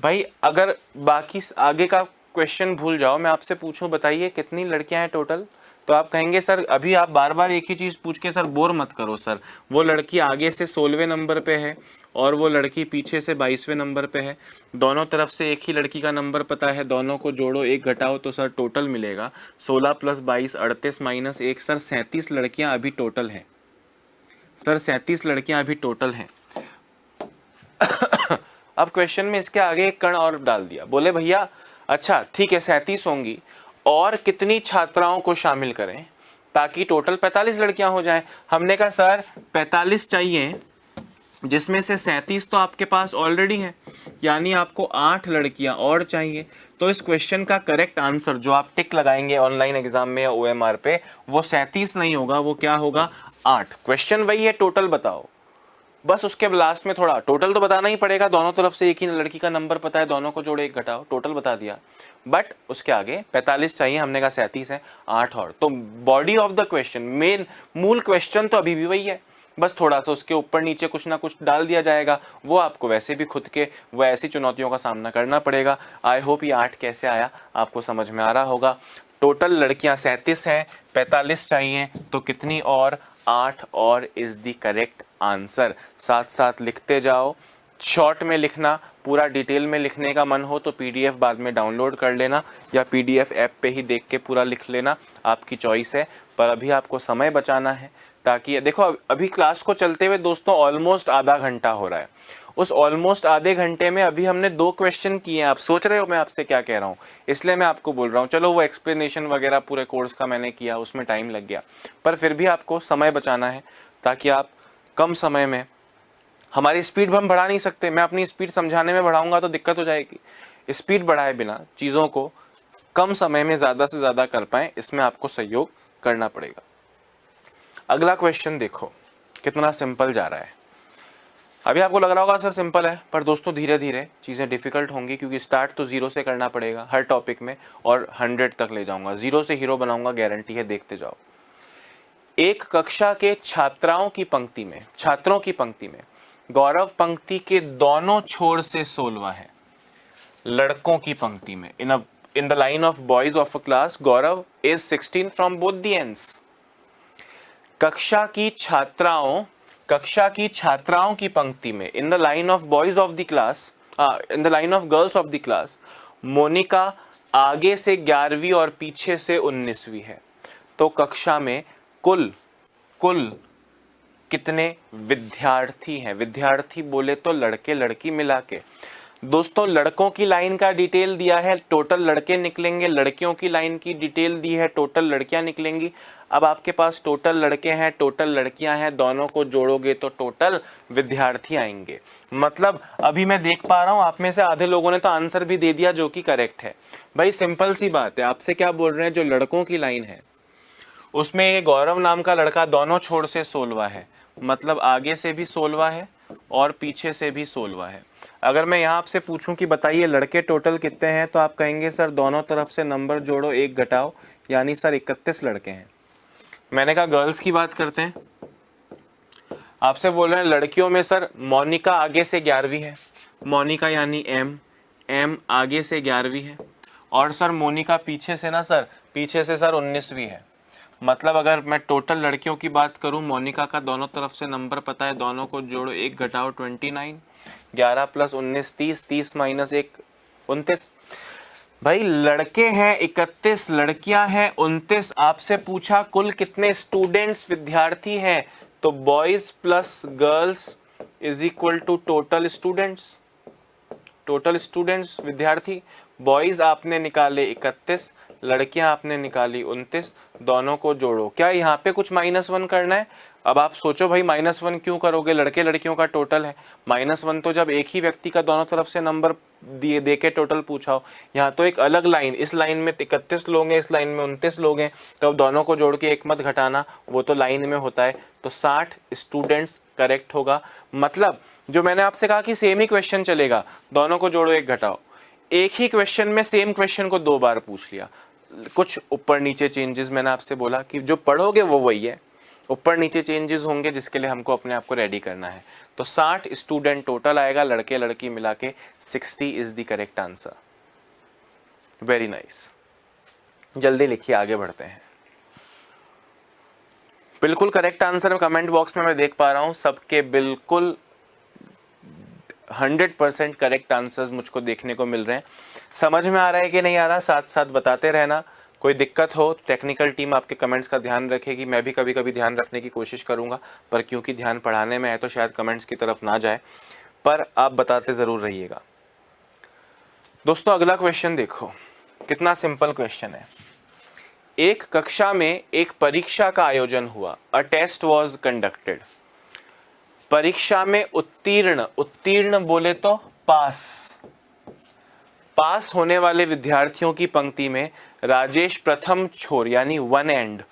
भाई अगर बाकी आगे का क्वेश्चन भूल जाओ, मैं आपसे पूछूं बताइए कितनी लड़कियां हैं टोटल, तो आप कहेंगे सर अभी आप बार बार एक ही चीज पूछ के सर बोर मत करो सर। वो लड़की आगे से 16वें नंबर पे है और वो लड़की पीछे से 22वें नंबर पे है। दोनों तरफ से एक ही लड़की का नंबर पता है, दोनों को जोड़ो एक घटाओ तो सर टोटल मिलेगा 16 + 22 38 - 1 सर 37 लड़कियां अभी टोटल हैं। सर 37 लड़कियां अभी टोटल हैं। अब क्वेश्चन में इसके आगे एक कण और डाल दिया, बोले भैया अच्छा ठीक है 37 होंगी और कितनी छात्राओं को शामिल करें ताकि टोटल 45 लड़कियां हो जाएं। हमने कहा सर 45 चाहिए जिसमें से 37 तो आपके पास ऑलरेडी है, यानी आपको 8 लड़कियां और चाहिए। तो इस क्वेश्चन का करेक्ट आंसर जो आप टिक लगाएंगे ऑनलाइन एग्जाम में या OMR पे वो 37 नहीं होगा, वो क्या होगा 8। क्वेश्चन वही है टोटल बताओ, बस उसके लास्ट में थोड़ा टोटल तो बताना ही पड़ेगा। दोनों तरफ से एक ही लड़की का नंबर पता है, दोनों को जोड़े एक घटाओ टोटल बता दिया, बट उसके आगे 45 चाहिए, हमने कहा 37 है 8 और। तो body of the question main मूल क्वेश्चन तो अभी भी वही है, बस थोड़ा सा उसके ऊपर नीचे कुछ ना कुछ डाल दिया जाएगा। वो आपको वैसे भी खुद के वो ऐसी चुनौतियों का सामना करना पड़ेगा। आई होप ये 8 कैसे आया आपको समझ में आ रहा होगा। टोटल लड़कियां 37 हैं, 45 चाहिए तो कितनी और 8 और इज द करेक्ट आंसर। साथ साथ लिखते जाओ, शॉर्ट में लिखना, पूरा डिटेल में लिखने का मन हो तो PDF बाद में डाउनलोड कर लेना या PDF ऐप पे ही देख के पूरा लिख लेना, आपकी चॉइस है। पर अभी आपको समय बचाना है ताकि देखो अभी क्लास को चलते हुए दोस्तों ऑलमोस्ट आधा घंटा हो रहा है। उस ऑलमोस्ट आधे घंटे में अभी हमने 2 क्वेश्चन किए हैं। आप सोच रहे हो मैं आपसे क्या कह रहा हूँ, इसलिए मैं आपको बोल रहा हूँ। चलो वो एक्सप्लेनेशन वगैरह पूरे कोर्स का मैंने किया, उसमें टाइम लग गया, पर फिर भी आपको समय बचाना है ताकि आप कम समय में, हमारी स्पीड हम बढ़ा नहीं सकते, मैं अपनी स्पीड समझाने में बढ़ाऊंगा तो दिक्कत हो जाएगी। स्पीड बढ़ाए बिना चीज़ों को कम समय में ज़्यादा से ज़्यादा कर पाएं, इसमें आपको सहयोग करना पड़ेगा। अगला क्वेश्चन देखो कितना सिंपल जा रहा है। अभी आपको लग रहा होगा सर सिंपल है, पर दोस्तों धीरे धीरे चीज़ें डिफिकल्ट होंगी, क्योंकि स्टार्ट तो 0 से करना पड़ेगा हर टॉपिक में, और 100 तक ले जाऊंगा, 0 से हीरो बनाऊंगा, गारंटी है, देखते जाओ। एक कक्षा के छात्रों की पंक्ति में गौरव पंक्ति के दोनों छोर से 16वां है। लड़कों की पंक्ति में in the line of boys of a class Gaurav is 16 from both the ends. कक्षा की छात्राओं की पंक्ति में in the line of boys of the class, in the line of girls of the class, Monika आगे से 11वीं और पीछे से 19वीं है। तो कक्षा में कुल कितने विद्यार्थी हैं? विद्यार्थी बोले तो लड़के लड़की मिला के। दोस्तों लड़कों की लाइन का डिटेल दिया है, टोटल लड़के निकलेंगे, लड़कियों की लाइन की डिटेल दी है, टोटल लड़कियां निकलेंगी। अब आपके पास टोटल लड़के हैं, टोटल लड़कियां हैं, दोनों को जोड़ोगे तो टोटल विद्यार्थी आएंगे। मतलब अभी मैं देख पा रहा हूं आप में से आधे लोगों ने तो आंसर भी दे दिया, जो कि करेक्ट है। भाई सिंपल सी बात है, आपसे क्या बोल रहे हैं, जो लड़कों की लाइन है उसमें ये गौरव नाम का लड़का दोनों छोर से 16वां है, मतलब आगे से भी 16वां है और पीछे से भी 16वां है। अगर मैं यहाँ आपसे पूछूं कि बताइए लड़के टोटल कितने हैं, तो आप कहेंगे सर दोनों तरफ से नंबर जोड़ो, 1 घटाओ, यानी सर 31 लड़के हैं। मैंने कहा गर्ल्स की बात करते हैं, आपसे बोल रहे हैं लड़कियों में सर मोनिका आगे से 11वीं है, मोनिका यानी एम आगे से 11वीं है, और सर मोनिका पीछे से सर 19वीं है। मतलब अगर मैं टोटल लड़कियों की बात करूं, मोनिका का दोनों तरफ से नंबर पता है, दोनों को जोड़ो, 1 घटाओ 29, 11 + 19 30, 30 - 1 29। भाई लड़के हैं 31, लड़कियां हैं 29। आपसे पूछा कुल कितने स्टूडेंट्स विद्यार्थी हैं, तो boys plus girls is equal to total students विद्यार्थी। बॉयज आपने निकाले 31, लड़कियां आपने निकाली 29, दोनों को जोड़ो। क्या यहाँ पे कुछ -1 करना है? अब आप सोचो भाई -1 क्यों करोगे, लड़के लड़कियों का टोटल है। -1 तो जब एक ही व्यक्ति का दोनों तरफ से नंबर दे के टोटल पूछा हो। यहाँ तो एक अलग लाइन, इस लाइन में 31 लोग हैं, इस लाइन में 29 लोग हैं, तो अब दोनों को जोड़ के 1 मत घटाना, वो तो लाइन में होता है। तो 60 स्टूडेंट्स करेक्ट होगा। मतलब जो मैंने आपसे कहा कि सेम ही क्वेश्चन चलेगा, दोनों को जोड़ो 1 घटाओ, एक ही क्वेश्चन में सेम क्वेश्चन को 2 बार पूछ लिया। कुछ ऊपर नीचे चेंजेस मैंने आपसे बोला कि जो पढ़ोगे वो वही है, ऊपर नीचे चेंजेस होंगे, जिसके लिए हमको अपने आप को रेडी करना है। तो 60 स्टूडेंट टोटल आएगा, लड़के लड़की मिला के 60 is the correct answer. Very nice, जल्दी लिखिए, आगे बढ़ते हैं। बिल्कुल करेक्ट आंसर कमेंट बॉक्स में मैं देख पा रहा हूं, सबके बिल्कुल 100% करेक्ट आंसर्स मुझको देखने को मिल रहे हैं। समझ में आ रहा है कि नहीं आ रहा, साथ साथ बताते रहना। कोई दिक्कत हो टेक्निकल टीम आपके कमेंट्स का ध्यान रखेगी, मैं भी कभी कभी ध्यान रखने की कोशिश करूंगा, पर क्योंकि ध्यान पढ़ाने में है तो शायद कमेंट्स की तरफ ना जाए, पर आप बताते ज़रूर रहिएगा। दोस्तों अगला क्वेश्चन देखो, कितना सिंपल क्वेश्चन है। एक कक्षा में एक परीक्षा का आयोजन हुआ, अ टेस्ट वॉज कंडक्टेड। परीक्षा में उत्तीर्ण बोले तो पास होने वाले विद्यार्थियों की पंक्ति में राजेश प्रथम छोर यानी 1 एंड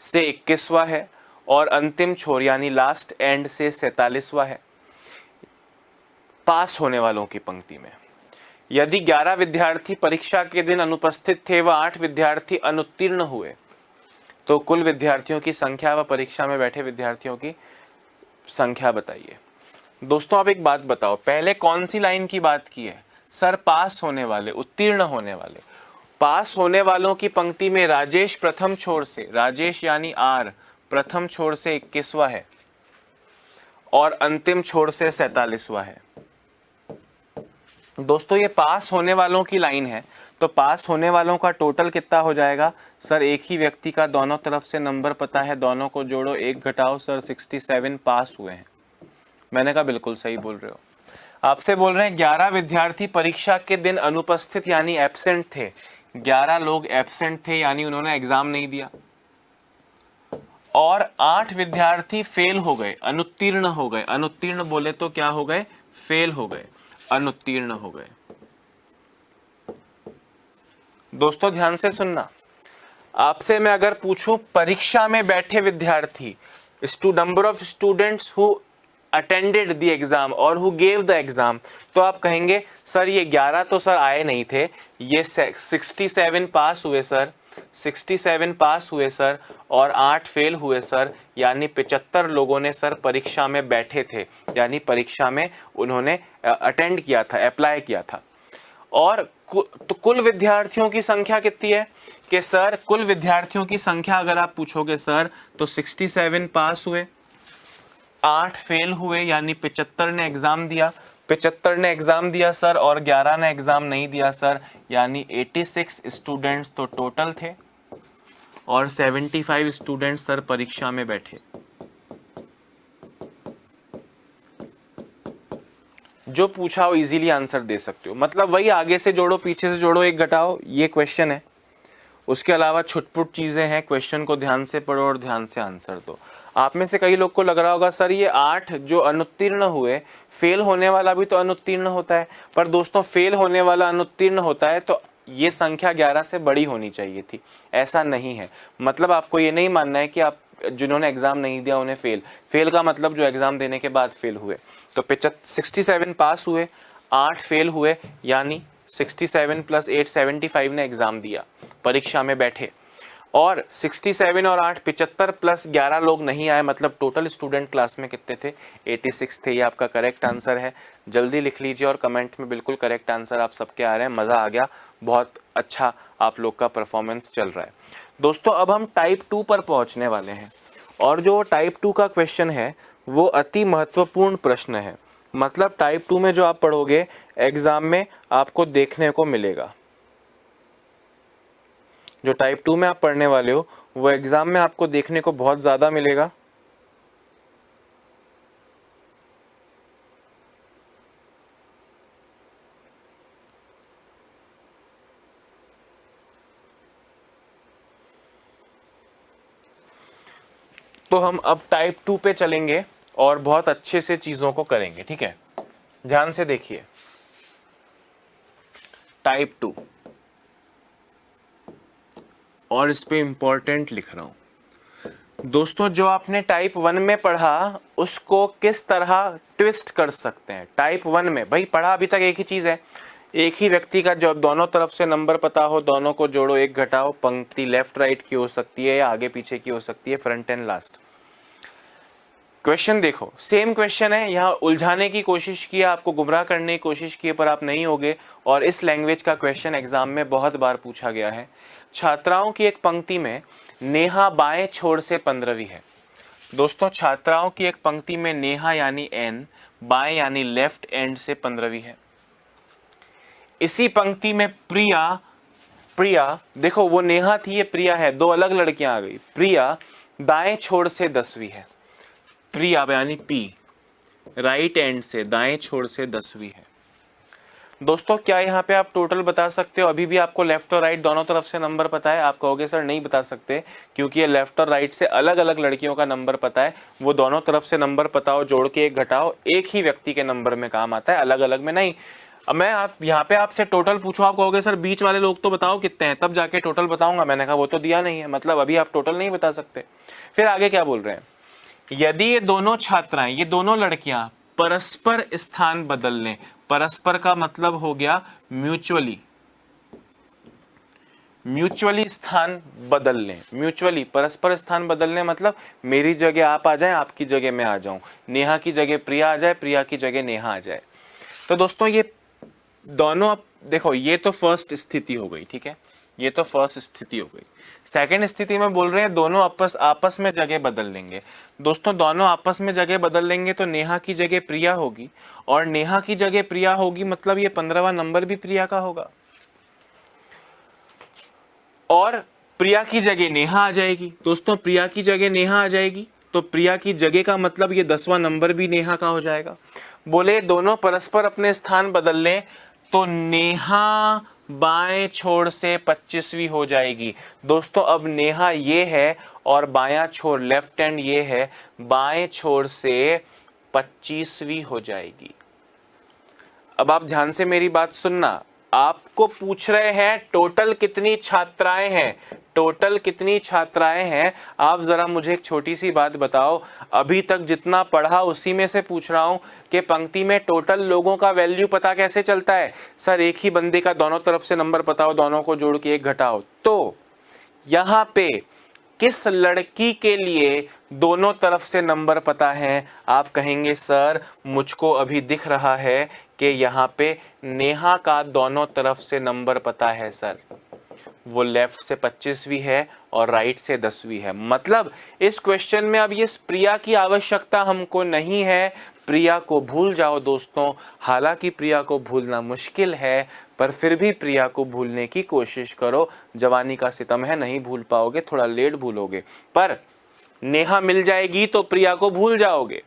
से 21वां है, और अंतिम छोर यानी लास्ट एंड से 47वां है। पास होने वालों की पंक्ति में यदि 11 विद्यार्थी परीक्षा के दिन अनुपस्थित थे व 8 विद्यार्थी अनुत्तीर्ण हुए, तो कुल विद्यार्थियों की संख्या व परीक्षा में बैठे विद्यार्थियों की संख्या बताइए। दोस्तों आप एक बात बताओ, पहले कौन सी लाइन की बात की है? सर पास होने वाले, उत्तीर्ण होने वाले। पास होने वालों की पंक्ति में राजेश प्रथम छोर से, राजेश यानी आर, प्रथम छोर से 21वां है और अंतिम छोर से 47वां है। दोस्तों ये पास होने वालों की लाइन है, तो पास होने वालों का टोटल कितना हो जाएगा? सर एक ही व्यक्ति का दोनों तरफ से नंबर पता है, दोनों को जोड़ो, 1 घटाओ, सर 67 पास हुए हैं। मैंने कहा बिल्कुल सही बोल रहे हो। आपसे बोल रहे हैं 11 विद्यार्थी परीक्षा के दिन अनुपस्थित यानी एब्सेंट थे, 11 लोग एब्सेंट थे यानी उन्होंने एग्जाम नहीं दिया, और 8 विद्यार्थी फेल हो गए, अनुत्तीर्ण हो गए। अनुत्तीर्ण बोले तो क्या हो गए? फेल हो गए, अनुत्तीर्ण हो गए। दोस्तों ध्यान से सुनना, आपसे मैं अगर पूछूं परीक्षा में बैठे विद्यार्थी, number of students who attended the exam और हु गेव द एग्जाम, तो आप कहेंगे सर ये 11 तो सर आए नहीं थे, ये 67 पास हुए सर, 67 पास हुए सर और 8 फेल हुए सर, यानी 75 लोगों ने सर परीक्षा में बैठे थे, यानी परीक्षा में उन्होंने अटेंड किया था, अप्लाई किया था। और तो कुल विद्यार्थियों की संख्या कितनी है कि सर कुल विद्यार्थियों की संख्या अगर आप पूछोगे सर तो 67 पास हुए, 8 फेल हुए, यानी 75 ने एग्जाम दिया, 75 ने एग्जाम दिया सर और 11 ने एग्जाम नहीं दिया सर, यानी 86 स्टूडेंट्स तो टोटल थे और 75 स्टूडेंट्स सर परीक्षा में बैठे। जो पूछा हो इजीली आंसर दे सकते हो, मतलब वही आगे से जोड़ो पीछे से जोड़ो एक घटाओ, ये क्वेश्चन है। उसके अलावा छुटपुट चीजें हैं, क्वेश्चन को ध्यान से पढ़ो और ध्यान से आंसर दो। आप में से कई लोग को लग रहा होगा सर ये 8 जो अनुत्तीर्ण हुए, फेल होने वाला भी तो अनुत्तीर्ण होता है, पर दोस्तों फेल होने वाला अनुत्तीर्ण होता है तो ये संख्या 11 से बड़ी होनी चाहिए थी, ऐसा नहीं है। मतलब आपको ये नहीं मानना है कि आप जिन्होंने एग्जाम नहीं दिया उन्हें फेल का मतलब जो एग्जाम देने के बाद फेल हुए। तो 67 पास हुए, 8 फेल हुए, यानी 67 प्लस 8 75 ने एग्जाम दिया, परीक्षा में बैठे। और 67 और 8 75 प्लस 11 लोग नहीं आए, मतलब टोटल स्टूडेंट क्लास में कितने थे? 86 थे। ये आपका करेक्ट आंसर है। जल्दी लिख लीजिए और कमेंट में बिल्कुल करेक्ट आंसर आप सबके आ रहे हैं। मज़ा आ गया, बहुत अच्छा आप लोग का परफॉर्मेंस चल रहा है। दोस्तों अब हम टाइप 2 पर पहुंचने वाले हैं और जो टाइप 2 का क्वेश्चन है वो अति महत्वपूर्ण प्रश्न है। मतलब टाइप 2 में जो आप पढ़ोगे एग्जाम में आपको देखने को मिलेगा, जो टाइप 2 में आप पढ़ने वाले हो वो एग्जाम में आपको देखने को बहुत ज्यादा मिलेगा। तो हम अब टाइप 2 पे चलेंगे और बहुत अच्छे से चीजों को करेंगे, ठीक है? ध्यान से देखिए, टाइप 2 और इस पे इंपॉर्टेंट लिख रहा हूं। दोस्तों जो आपने टाइप 1 में पढ़ा उसको किस तरह ट्विस्ट कर सकते हैं। टाइप 1 में भाई पढ़ा अभी तक एक ही चीज है, एक ही व्यक्ति का जब दोनों तरफ से नंबर पता हो, दोनों को जोड़ो, एक घटाओ, पंक्ति लेफ्ट राइट की हो सकती है या आगे पीछे की हो सकती है, फ्रंट एंड लास्ट। क्वेश्चन देखो, सेम क्वेश्चन है, यहाँ उलझाने की कोशिश की, आपको गुमराह करने की कोशिश की, पर आप नहीं होगे। और इस लैंग्वेज का क्वेश्चन एग्जाम में बहुत बार पूछा गया है। छात्राओं की एक पंक्ति में नेहा बाएं छोर से 15वीं है। दोस्तों छात्राओं की एक पंक्ति में नेहा यानी एन बाएं यानी लेफ्ट एंड से 15वीं है। इसी पंक्ति में प्रिया देखो वो नेहा थी, ये प्रिया है, दो अलग लड़कियां आ गई। प्रिया दाएं छोर से 10वीं है। प्रिया यानी पी राइट एंड से दाएं छोर से 10वीं है। दोस्तों क्या यहाँ पे आप टोटल बता सकते हो? अभी भी आपको लेफ्ट और राइट दोनों तरफ से नंबर पता है? आप कहोगे सर नहीं बता सकते, क्योंकि ये लेफ्ट और राइट से अलग अलग लड़कियों का नंबर पता है। वो दोनों तरफ से नंबर पता हो, जोड़ के एक घटाओ, एक ही व्यक्ति के नंबर में काम आता है, अलग अलग में नहीं। अब मैं आप यहाँ पे आपसे टोटल पूछो, आप कहोगे सर बीच वाले लोग तो बताओ कितने हैं, तब जाके टोटल बताऊंगा। मैंने कहा वो तो दिया नहीं है, मतलब अभी आप टोटल नहीं बता सकते। फिर आगे क्या बोल रहे हैं? यदि ये दोनों छात्राएं, ये दोनों लड़कियां परस्पर स्थान बदल लें, परस्पर का मतलब हो गया म्यूचुअली, म्यूचुअली स्थान बदल लें। म्यूचुअली परस्पर स्थान बदलने मतलब मेरी जगह आप आ जाएं, आपकी जगह मैं आ जाऊं, नेहा की जगह प्रिया आ जाए, प्रिया की जगह नेहा आ जाए। तो दोस्तों ये दोनों, अब देखो ये तो फर्स्ट स्थिति हो गई, ठीक है, ये तो फर्स्ट स्थिति हो गई। सेकंड स्थिति में बोल रहे हैं दोनों आपस में जगह बदल लेंगे। दोस्तों दोनों आपस में जगह बदल लेंगे तो नेहा की जगह प्रिया होगी और नेहा की जगह प्रिया होगी, मतलब ये 15वां नंबर भी प्रिया का होगा और प्रिया की जगह नेहा आ जाएगी। दोस्तों प्रिया की जगह नेहा आ जाएगी तो प्रिया की जगह का मतलब ये 10वां नंबर भी नेहा का हो जाएगा। बोले दोनों परस्पर अपने स्थान बदल लें तो नेहा बाएं छोर से 25वीं हो जाएगी। दोस्तों अब नेहा ये है और बायां छोर लेफ्ट हैंड ये है, बाएं छोर से 25वीं हो जाएगी। अब आप ध्यान से मेरी बात सुनना, आपको पूछ रहे हैं टोटल कितनी छात्राएं हैं, टोटल कितनी छात्राएं हैं। आप जरा मुझे एक छोटी सी बात बताओ, अभी तक जितना पढ़ा उसी में से पूछ रहा हूं कि पंक्ति में टोटल लोगों का वैल्यू पता कैसे चलता है। सर एक ही बंदे का दोनों तरफ से नंबर बताओ, दोनों को जोड़ के एक घटाओ। तो यहां पे किस लड़की के लिए दोनों तरफ से नंबर पता है? आप कहेंगे सर मुझको अभी दिख रहा है कि यहाँ पे नेहा का दोनों तरफ से नंबर पता है सर, वो लेफ्ट से 25वीं है और राइट से 10वीं है। मतलब इस क्वेश्चन में अब ये प्रिया की आवश्यकता हमको नहीं है, प्रिया को भूल जाओ दोस्तों। हालांकि प्रिया को भूलना मुश्किल है, पर फिर भी प्रिया को भूलने की कोशिश करो। जवानी का सितम है, नहीं भूल पाओगे, थोड़ा लेट भूलोगे, पर नेहा मिल जाएगी तो प्रिया को भूल जाओगे।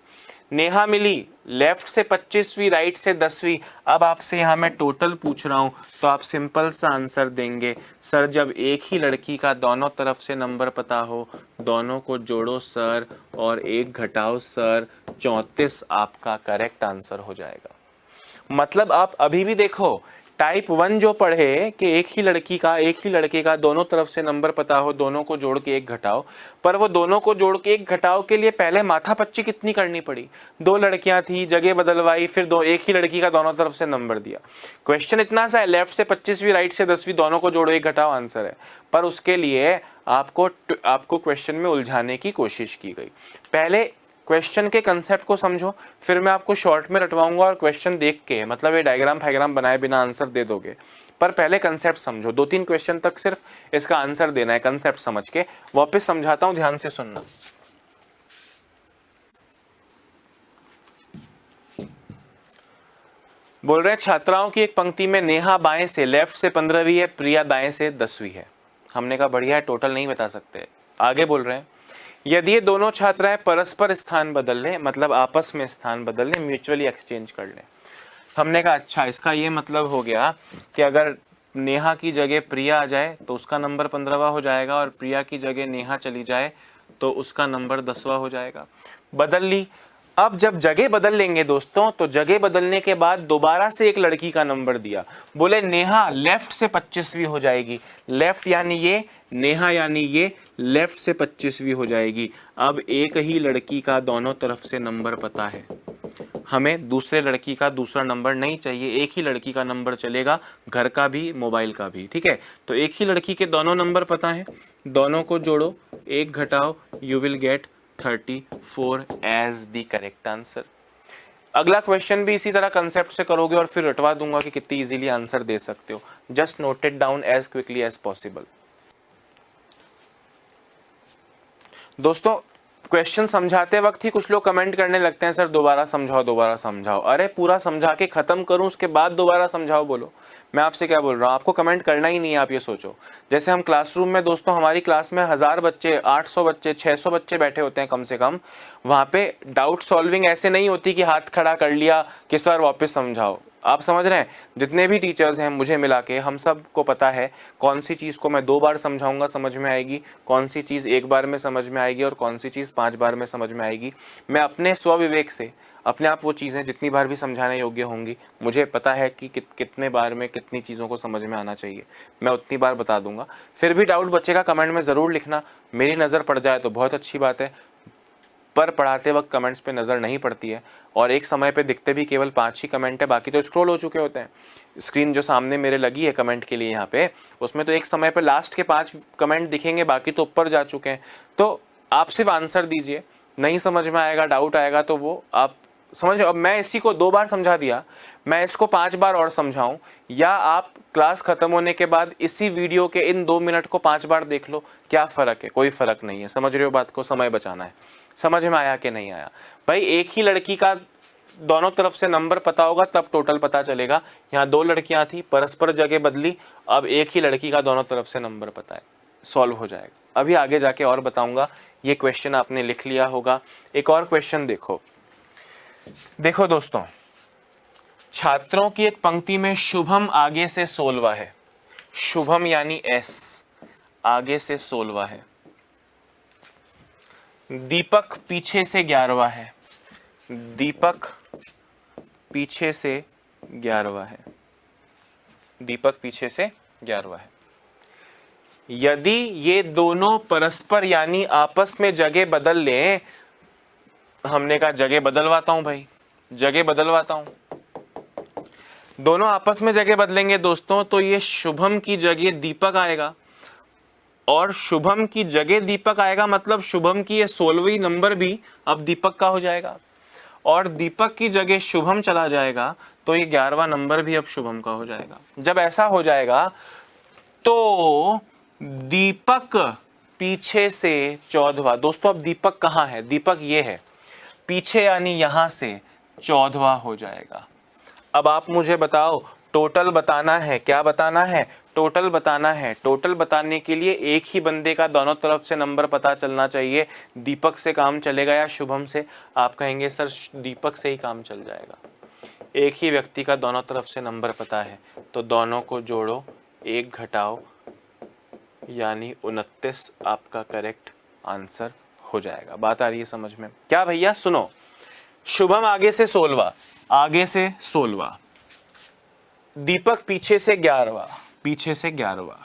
नेहा मिली, लेफ्ट से 25वीं, राइट से 10वीं। अब आपसे यहां मैं टोटल पूछ रहा हूं तो आप सिंपल सा आंसर देंगे सर जब एक ही लड़की का दोनों तरफ से नंबर पता हो, दोनों को जोड़ो सर और एक घटाओ सर, 34 आपका करेक्ट आंसर हो जाएगा। मतलब आप अभी भी देखो, टाइप 1 जो पढ़े कि एक ही लड़के का दोनों तरफ से नंबर पता हो, दोनों को जोड़ के एक घटाओ, पर वो दोनों को जोड़ के एक घटाओ के लिए पहले माथापच्ची कितनी करनी पड़ी। 2 लड़कियां थी, जगह बदलवाई, फिर एक ही लड़की का दोनों तरफ से नंबर दिया। क्वेश्चन इतना सा है, लेफ्ट से 25वीं, राइट से 10वीं, दोनों को जोड़ो एक घटाओ आंसर है। पर उसके लिए आपको क्वेश्चन में उलझाने की कोशिश की गई। पहले क्वेश्चन के कंसेप्ट को समझो, फिर मैं आपको शॉर्ट में रटवाऊंगा और क्वेश्चन देख के, मतलब ये डायग्राम फायग्राम बनाए बिना आंसर दे दोगे। पर पहले कंसेप्ट समझो, 2-3 क्वेश्चन तक सिर्फ इसका आंसर देना है कंसेप्ट समझ के। वापस समझाता हूं, ध्यान से सुनना। बोल रहे हैं छात्राओं की एक पंक्ति में नेहा बाएं से, लेफ्ट से 15वीं है, प्रिया दाएं से 10वीं है। हमने कहा बढ़िया है, टोटल नहीं बता सकते। आगे बोल रहे हैं यदि ये दोनों छात्राएं परस्पर स्थान बदल लें, मतलब आपस में स्थान बदल लें, म्यूचुअली एक्सचेंज कर लें। हमने कहा अच्छा, इसका ये मतलब हो गया कि अगर नेहा की जगह प्रिया आ जाए तो उसका नंबर 15वां हो जाएगा, और प्रिया की जगह नेहा चली जाए तो उसका नंबर 10वां हो जाएगा। बदल ली। अब जब जगह बदल लेंगे दोस्तों, तो जगह बदलने के बाद दोबारा से एक लड़की का नंबर दिया, बोले नेहा लेफ्ट से 25वीं हो जाएगी। लेफ्ट यानी ये, नेहा यानी ये, लेफ्ट से 25वीं हो जाएगी। अब एक ही लड़की का दोनों तरफ से नंबर पता है, हमें दूसरे लड़की का दूसरा नंबर नहीं चाहिए, एक ही लड़की का नंबर चलेगा, घर का भी मोबाइल का भी, ठीक है। तो एक ही लड़की के दोनों नंबर पता है, दोनों को जोड़ो, एक घटाओ, you will get 34 as the correct answer. अगला क्वेश्चन भी इसी तरह कंसेप्ट से करोगे और फिर रटवा दूंगा कि कितनी इजीली आंसर दे सकते हो। Just note it down as quickly as possible. दोस्तों क्वेश्चन समझाते वक्त ही कुछ लोग कमेंट करने लगते हैं सर दोबारा समझाओ, दोबारा समझाओ। अरे पूरा समझा के खत्म करूं उसके बाद दोबारा समझाओ बोलो। मैं आपसे क्या बोल रहा हूं, आपको कमेंट करना ही नहीं है। आप ये सोचो, जैसे हम क्लासरूम में दोस्तों, हमारी क्लास में 1000 बच्चे, 800 बच्चे, 600 बच्चे बैठे होते हैं कम से कम। वहां पे डाउट सॉल्विंग ऐसे नहीं होती कि हाथ खड़ा कर लिया कि सर वापस समझाओ। आप समझ रहे हैं, जितने भी टीचर्स हैं मुझे मिला के, हम सब को पता है कौन सी चीज़ को मैं 2 बार समझाऊंगा समझ में आएगी, कौन सी चीज़ 1 बार में समझ में आएगी और कौन सी चीज़ 5 बार में समझ में आएगी। मैं अपने स्वविवेक से अपने आप वो चीज़ें जितनी बार भी समझाने योग्य होंगी, मुझे पता है कि कितने बार में कितनी चीज़ों को समझ में आना चाहिए, मैं उतनी बार बता दूंगा। फिर भी डाउट बच्चे का कमेंट में ज़रूर लिखना, मेरी नज़र पड़ जाए तो बहुत अच्छी बात है, पर पढ़ाते वक्त कमेंट्स पे नज़र नहीं पड़ती है, और एक समय पे दिखते भी केवल 5 ही कमेंट है, बाकी तो स्क्रॉल हो चुके होते हैं। स्क्रीन जो सामने मेरे लगी है कमेंट के लिए यहाँ पे, उसमें तो एक समय पे लास्ट के 5 कमेंट दिखेंगे, बाकी तो ऊपर जा चुके हैं। तो आप सिर्फ आंसर दीजिए, नहीं समझ में आएगा, डाउट आएगा तो वो आप समझ। अब मैं इसी को 2 बार समझा दिया, मैं इसको 5 बार और समझाऊं, या आप क्लास खत्म होने के बाद इसी वीडियो के इन 2 मिनट को 5 बार देख लो, क्या फ़र्क है? कोई फ़र्क नहीं है। समझ रहे हो बात को? समय बचाना है। समझ में आया कि नहीं आया भाई? एक ही लड़की का दोनों तरफ से नंबर पता होगा तब टोटल पता चलेगा। यहाँ 2 लड़कियां थी, परस्पर जगह बदली, अब एक ही लड़की का दोनों तरफ से नंबर पता है, सॉल्व हो जाएगा। अभी आगे जाके और बताऊंगा। ये क्वेश्चन आपने लिख लिया होगा। एक और क्वेश्चन देखो दोस्तों, छात्रों की एक पंक्ति में शुभम आगे से 16वां है, शुभम यानी एस आगे से 16वां है, दीपक पीछे से 11वां है, दीपक पीछे से 11वां है। दीपक पीछे से 11वां है। यदि ये दोनों परस्पर यानी आपस में जगह बदल लें, हमने कहा जगह बदलवाता हूं भाई, जगह बदलवाता हूं, दोनों आपस में जगह बदलेंगे दोस्तों, तो ये शुभम की जगह दीपक आएगा और शुभम की जगह दीपक आएगा, मतलब शुभम की ये 16वीं नंबर भी अब दीपक का हो जाएगा और दीपक की जगह शुभम चला जाएगा तो ये 11वां नंबर भी अब शुभम का हो जाएगा। जब ऐसा हो जाएगा तो दीपक पीछे से 14वां, दोस्तों अब दीपक कहां है, दीपक ये है पीछे यानी यहां से 14वां हो जाएगा। अब आप मुझे बताओ टोटल बताना है, क्या बताना है, टोटल बताना है। टोटल बताने के लिए एक ही बंदे का दोनों तरफ से नंबर पता चलना चाहिए। दीपक से काम चलेगा या शुभम से? आप कहेंगे सर दीपक से ही काम चल जाएगा, एक ही व्यक्ति का दोनों तरफ से नंबर पता है, तो दोनों को जोड़ो, एक घटाओ, यानी 29 आपका करेक्ट आंसर हो जाएगा। बात आ रही है समझ में? क्या भैया सुनो, शुभम आगे से 16वां, आगे से 16वां, दीपक पीछे से 11वां, पीछे से 11वां।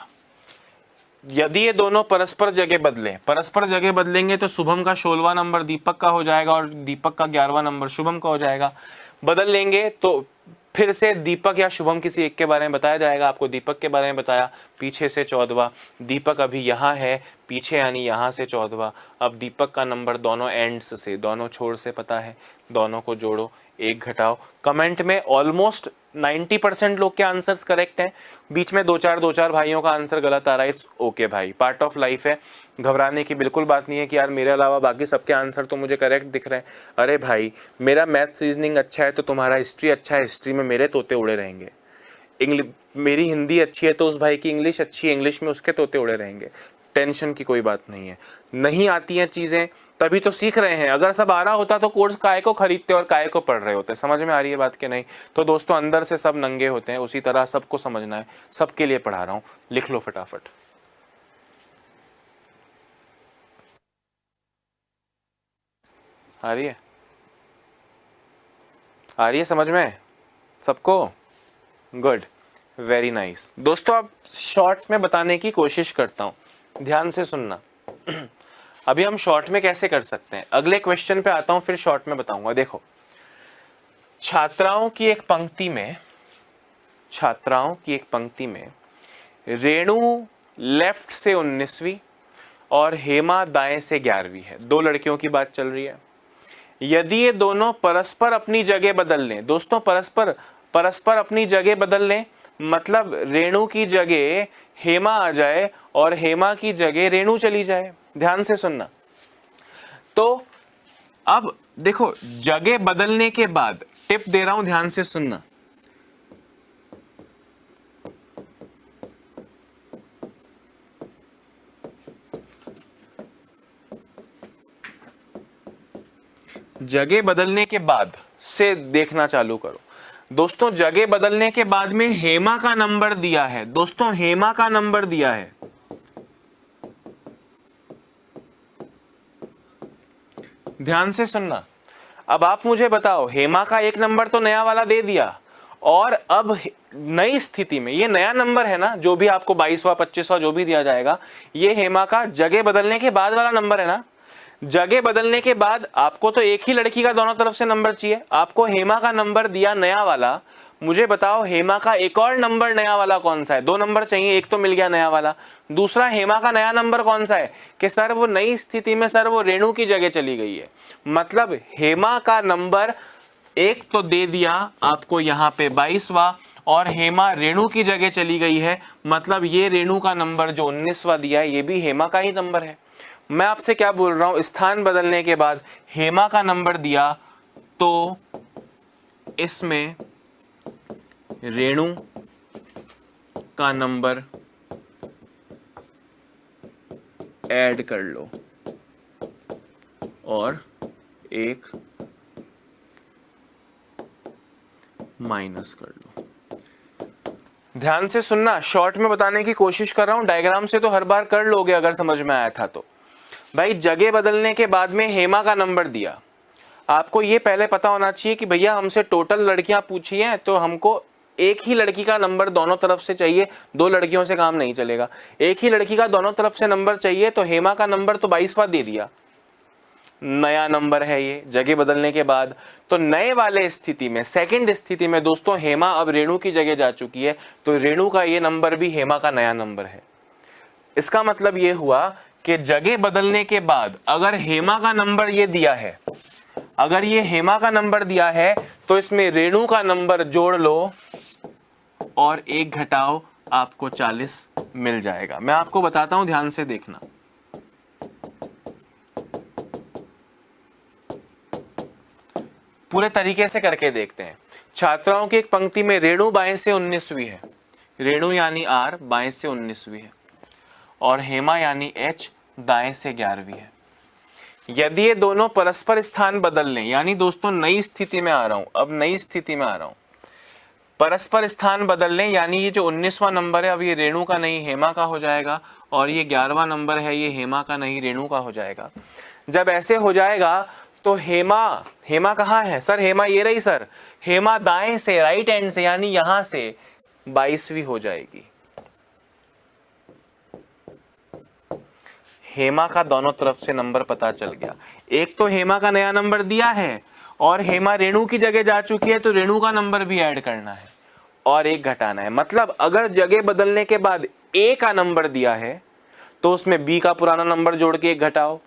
यदि ये दोनों परस्पर जगह बदलें, परस्पर जगह बदलेंगे तो शुभम का 16वां नंबर दीपक का हो जाएगा और दीपक का 11वां नंबर शुभम का हो जाएगा। बदल लेंगे तो फिर से दीपक या शुभम किसी एक के बारे में बताया जाएगा। आपको दीपक के बारे में बताया, पीछे से 14वां, दीपक अभी यहाँ है पीछे यानी यहाँ से 14वां। अब दीपक का नंबर दोनों एंड्स से, दोनों छोर से पता है, दोनों को जोड़ो, एक घटाओ। कमेंट में ऑलमोस्ट 90% लोग के आंसर्स करेक्ट हैं, बीच में दो चार भाइयों का आंसर गलत आ रहा है। इट्स ओके भाई, पार्ट ऑफ लाइफ है, घबराने की बिल्कुल बात नहीं है कि यार मेरे अलावा बाकी सबके आंसर तो मुझे करेक्ट दिख रहे हैं। अरे भाई मेरा मैथ्स रीजनिंग अच्छा है तो तुम्हारा हिस्ट्री अच्छा है, हिस्ट्री में मेरे तोते उड़े रहेंगे। मेरी हिंदी अच्छी है तो उस भाई की इंग्लिश अच्छी है, इंग्लिश में उसके तोते उड़े रहेंगे। टेंशन की कोई बात नहीं है। नहीं आती हैं चीजें तभी तो सीख रहे हैं, अगर सब आ रहा होता तो कोर्स काय को खरीदते और काय को पढ़ रहे होते। समझ में आ रही है बात कि नहीं? तो दोस्तों अंदर से सब नंगे होते हैं, उसी तरह सबको समझना है, सबके लिए पढ़ा रहा हूं, लिख लो फटाफट। आ रही है, आ रही है समझ में सबको? Good, very nice. दोस्तों अब शॉर्ट्स में बताने की कोशिश करता हूं, ध्यान से सुनना। अभी हम शॉर्ट में कैसे कर सकते हैं, अगले क्वेश्चन पे आता हूं फिर शॉर्ट में बताऊंगा। देखो, छात्राओं की एक पंक्ति में, छात्राओं की एक पंक्ति में रेणु लेफ्ट से 19वीं और हेमा दाएं से 11वीं है। दो लड़कियों की बात चल रही है। यदि ये दोनों परस्पर अपनी जगह बदल लें, दोस्तों परस्पर अपनी जगह बदल लें, मतलब रेणु की जगह हेमा आ जाए और हेमा की जगह रेणु चली जाए। ध्यान से सुनना। तो अब देखो, जगह बदलने के बाद टिप दे रहा हूं, ध्यान से सुनना। जगह बदलने के बाद से देखना चालू करो। दोस्तों जगह बदलने के बाद में हेमा का नंबर दिया है, दोस्तों हेमा का नंबर दिया है। ध्यान से सुनना। अब आप मुझे बताओ, हेमा का एक नंबर तो नया वाला दे दिया और अब नई स्थिति में ये नया नंबर है ना, जो भी आपको 22वां 25वां जो भी दिया जाएगा, ये हेमा का जगह बदलने के बाद वाला नंबर है ना। जगह बदलने के बाद आपको तो एक ही लड़की का दोनों तरफ से नंबर चाहिए, आपको हेमा का नंबर दिया नया वाला। मुझे बताओ हेमा का एक और नंबर नया वाला कौन सा है? दो नंबर चाहिए, एक तो मिल गया नया वाला, दूसरा हेमा का नया नंबर कौन सा है? कि सर वो नई स्थिति में सर वो रेणु की जगह चली गई है। मतलब हेमा का नंबर एक तो दे दिया आपको यहाँ पे 22वां और हेमा रेणु की जगह चली गई है, मतलब ये रेणु का नंबर जो 19वां दिया है ये भी हेमा का ही नंबर है। मैं आपसे क्या बोल रहा हूं, स्थान बदलने के बाद हेमा का नंबर दिया तो इसमें रेणु का नंबर ऐड कर लो और एक माइनस कर लो। ध्यान से सुनना, शॉर्ट में बताने की कोशिश कर रहा हूं, डायग्राम से तो हर बार कर लोगे अगर समझ में आया था तो। भाई जगह बदलने के बाद में हेमा का नंबर दिया, आपको ये पहले पता होना चाहिए कि भैया हमसे टोटल लड़कियां पूछी हैं तो हमको एक ही लड़की का नंबर दोनों तरफ से चाहिए, दो लड़कियों से काम नहीं चलेगा। एक ही लड़की का दोनों तरफ से नंबर चाहिए, तो हेमा का नंबर तो 22वां दे दिया, नया नंबर है ये जगह बदलने के बाद। तो नए वाले स्थिति में, सेकंड स्थिति में दोस्तों, हेमा अब रेणु की जगह जा चुकी है, तो रेणु का ये नंबर भी हेमा का नया नंबर है। इसका मतलब ये हुआ कि जगह बदलने के बाद अगर हेमा का नंबर ये दिया है, अगर ये हेमा का नंबर दिया है, तो इसमें रेणु का नंबर जोड़ लो और एक घटाओ, आपको 40 मिल जाएगा। मैं आपको बताता हूं, ध्यान से देखना। पूरे तरीके से करके देखते हैं। छात्राओं की एक पंक्ति में रेणु बाएं से 19वीं है, रेणु यानी आर बाएं से 19वीं है, और हेमा यानी एच दाएं से 11वीं है। यदि ये दोनों परस्पर स्थान बदल लें, यानी दोस्तों नई स्थिति में आ रहा हूं, अब नई स्थिति में आ रहा हूं, परस्पर स्थान बदल लें, यानी ये जो 19वां नंबर है अब ये रेणु का नहीं हेमा का हो जाएगा, और ये 11वां नंबर है ये हेमा का नहीं रेणु का हो जाएगा। जब ऐसे हो जाएगा तो हेमा कहाँ है सर? हेमा ये रही सर। हेमा दाएं से, राइट हैंड से, यानी यहां से 22वीं हो जाएगी। हेमा का दोनों तरफ से नंबर पता चल गया। एक तो हेमा का नया नंबर दिया है, और हेमा रेणु की जगह जा चुकी है, तो रेणु का नंबर भी ऐड करना है और एक घटाना है। मतलब अगर जगह बदलने के बाद ए का नंबर दिया है, तो उसमें बी का पुराना नंबर जोड़ के एक घटाओ।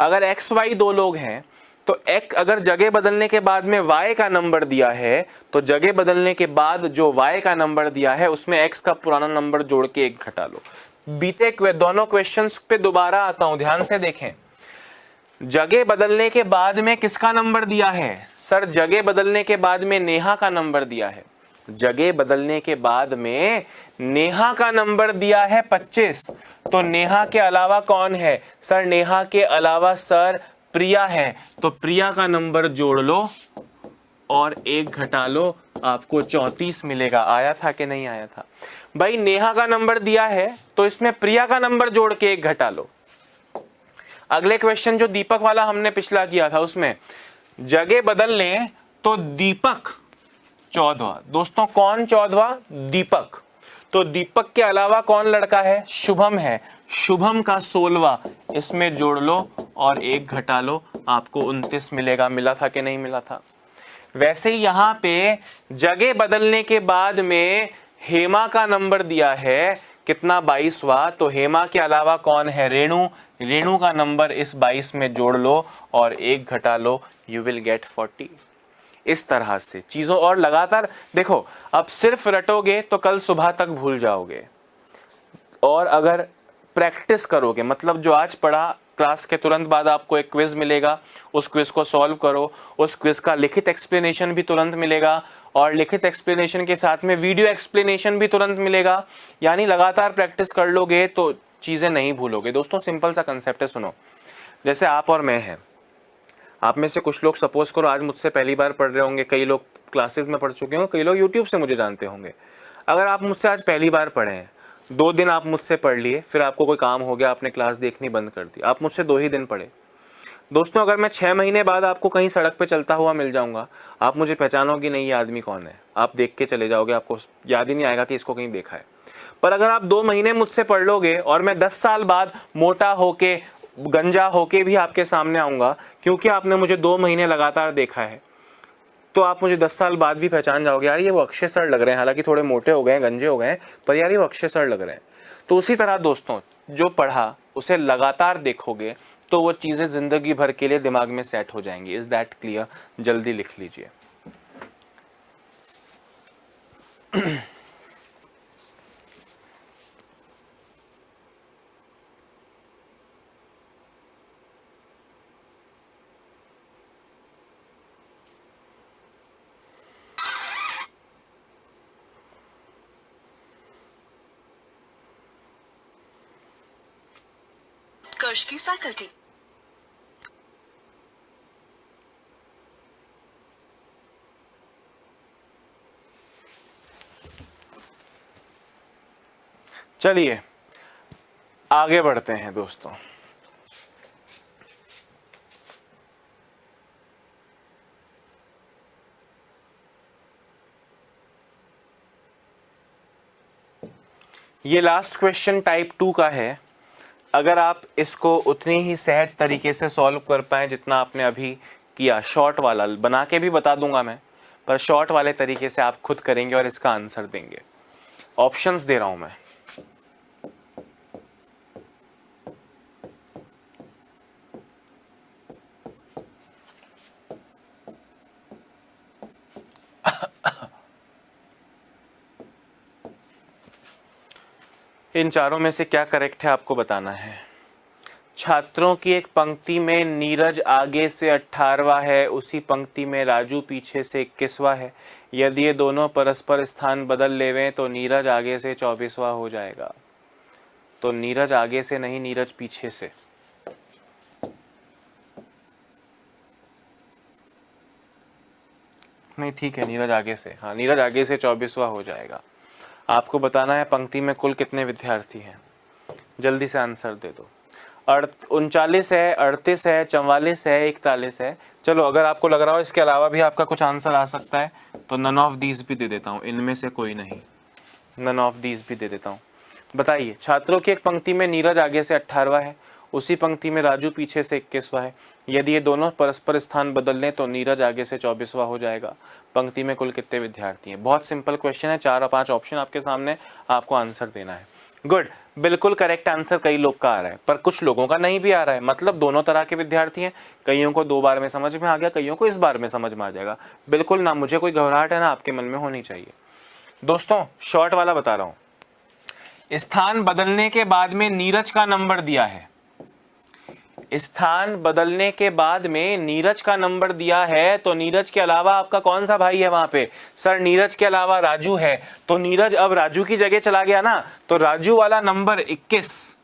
अगर एक्स वाई दो लोग हैं, तो अगर जगह बदलने के बाद में y का नंबर दिया है, तो जगह बदलने के बाद जो y का नंबर दिया है उसमें x का पुराना नंबर जोड़ के एक घटा लो। बीते दोनों क्वेश्चंस पे दोबारा आता हूं, ध्यान से देखें। जगह बदलने के बाद में किसका नंबर दिया है? सर जगह बदलने के बाद में नेहा का नंबर दिया है। जगह बदलने के बाद में नेहा का नंबर दिया है 25। तो नेहा के अलावा कौन है? सर नेहा के अलावा सर प्रिया है, तो प्रिया का नंबर जोड़ लो और एक घटा लो, आपको 34 मिलेगा। आया था कि नहीं आया था? भाई नेहा का नंबर दिया है, तो इसमें प्रिया का नंबर जोड़ के एक घटा लो। अगले क्वेश्चन जो दीपक वाला हमने पिछला किया था, उसमें जगह बदल लें तो दीपक 14वां। दोस्तों कौन 14वां? दीपक। तो दीपक के अलावा कौन लड़का है? शुभम है। शुभम का 16वां, इसमें जोड़ लो और एक घटा लो, आपको 29 मिलेगा। मिला था कि नहीं मिला था? वैसे ही यहां पे जगह बदलने के बाद में हेमा का नंबर दिया है कितना? 22वां। तो हेमा के अलावा कौन है? रेणु। रेणु का नंबर इस 22 में जोड़ लो और एक घटा लो, यू विल गेट 40। इस तरह से चीजों और लगातार देखो। अब सिर्फ रटोगे तो कल सुबह तक भूल जाओगे, और अगर प्रैक्टिस करोगे, मतलब जो आज पढ़ा, क्लास के तुरंत बाद आपको एक क्विज मिलेगा, उस क्विज को सॉल्व करो, उस क्विज का लिखित एक्सप्लेनेशन भी तुरंत मिलेगा, और लिखित एक्सप्लेनेशन के साथ में वीडियो एक्सप्लेनेशन भी तुरंत मिलेगा। यानी लगातार प्रैक्टिस कर लोगे तो चीजें नहीं भूलोगे। दोस्तों सिंपल सा कंसेप्ट है, सुनो। जैसे आप और मैं हैं, आप में से कुछ लोग सपोज करो आज मुझसे पहली बार पढ़ रहे होंगे, कई लोग क्लासेस में पढ़ चुके होंगे, कई लोग यूट्यूब से मुझे जानते होंगे। अगर आप मुझसे आज पहली बार पढ़े हैं, 2 दिन आप मुझसे पढ़ लिए, फिर आपको कोई काम हो गया, आपने क्लास देखनी बंद कर दी, आप मुझसे 2 ही दिन पढ़े। दोस्तों अगर मैं 6 महीने बाद आपको कहीं सड़क पे चलता हुआ मिल जाऊंगा, आप मुझे पहचानोगे नहीं, ये आदमी कौन है, आप देख के चले जाओगे, आपको याद ही नहीं आएगा कि इसको कहीं देखा है। पर अगर आप 2 महीने मुझसे पढ़ लोगे और मैं 10 साल बाद मोटा होके, गंजा होके भी आपके सामने आऊंगा, क्योंकि आपने मुझे 2 महीने लगातार देखा है, तो आप मुझे 10 साल बाद भी पहचान जाओगे, यार ये वो अक्षय सर लग रहे हैं, हालांकि थोड़े मोटे हो गए हैं, गंजे हो गए हैं, पर यार ये वो अक्षय सर लग रहे हैं। तो उसी तरह दोस्तों जो पढ़ा उसे लगातार देखोगे तो वो चीजें जिंदगी भर के लिए दिमाग में सेट हो जाएंगी। Is that clear? जल्दी लिख लीजिए। कर्ष की फैकल्टी। चलिए आगे बढ़ते हैं दोस्तों। ये लास्ट क्वेश्चन टाइप 2 का है। अगर आप इसको उतनी ही सहज तरीके से सॉल्व कर पाएँ जितना आपने अभी किया, शॉर्ट वाला बना के भी बता दूंगा मैं, पर शॉर्ट वाले तरीके से आप खुद करेंगे और इसका आंसर देंगे। ऑप्शंस दे रहा हूं मैं। इन चारों में से क्या करेक्ट है आपको बताना है। छात्रों की एक पंक्ति में नीरज आगे से 18वां है, उसी पंक्ति में राजू पीछे से 21वां है। यदि ये दोनों परस्पर स्थान बदल लेवें तो नीरज आगे से 24वां हो जाएगा। तो नीरज आगे से नहीं, नीरज पीछे से। नहीं ठीक है, नीरज आगे से, हाँ नीरज आगे से 24वां हो जाएगा। आपको बताना है पंक्ति में कुल कितने विद्यार्थी हैं। जल्दी से आंसर दे दो। 39 है, 38 है, 44 है, 41 है। चलो अगर आपको लग रहा हो इसके अलावा भी आपका कुछ आंसर आ सकता है तो नन ऑफ दीज भी दे देता हूँ, इनमें से कोई नहीं, नन ऑफ दीज भी दे देता हूँ। बताइए, छात्रों की एक पंक्ति में नीरज आगे से 18वां है, उसी पंक्ति में राजू पीछे से 21वां है। यदि ये दोनों परस्पर स्थान बदल लें तो नीरज आगे से 24वां हो जाएगा। पंक्ति में कुल कितने विद्यार्थी हैं? बहुत सिंपल क्वेश्चन है, 4 और 5 ऑप्शन आपके सामने, आपको आंसर देना है। गुड, बिल्कुल करेक्ट आंसर कई लोग का आ रहा है, पर कुछ लोगों का नहीं भी आ रहा है। मतलब दोनों तरह के विद्यार्थी हैं, कईयों को 2 बार में समझ में आ गया, कईयों को इस बार में समझ में आ जाएगा। बिल्कुल ना मुझे कोई घबराहट है ना आपके मन में होनी चाहिए। दोस्तों शॉर्ट वाला बता रहा हूं। स्थान बदलने के बाद में नीरज का नंबर दिया है, स्थान बदलने के बाद में नीरज का नंबर दिया है, तो नीरज के अलावा आपका कौन सा भाई है वहां पे? सर नीरज के अलावा राजू है, तो नीरज अब राजू की जगह चला गया ना, तो राजू वाला नंबर 21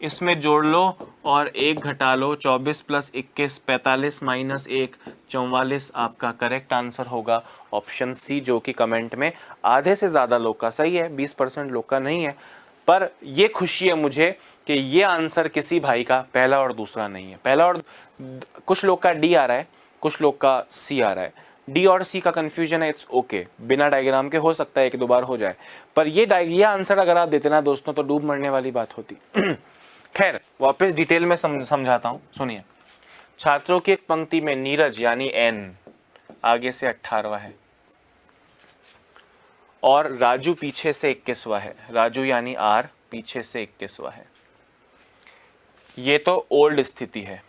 इसमें जोड़ लो और 1 घटा लो। 24 + 21 45 - 1 44 आपका करेक्ट आंसर होगा ऑप्शन सी, जो कि कमेंट में आधे से ज्यादा लोग का सही है, 20% लोग का नहीं है। पर ये खुशी है मुझे कि ये आंसर किसी भाई का पहला और दूसरा नहीं है। पहला और कुछ लोग का डी आ रहा है, कुछ लोग का सी आ रहा है। डी और सी का कंफ्यूजन है, इट्स ओके, बिना डायग्राम के हो सकता है 1-2 बार हो जाए, पर ये आंसर अगर आप देते ना दोस्तों तो डूब मरने वाली बात होती। खैर वापस डिटेल में समझाता हूं, सुनिए। छात्रों की एक पंक्ति में नीरज यानी एन आगे से 18वां है और राजू पीछे से 21वां है। राजू यानी आर पीछे से 21वां है। ये तो ओल्ड स्थिति है।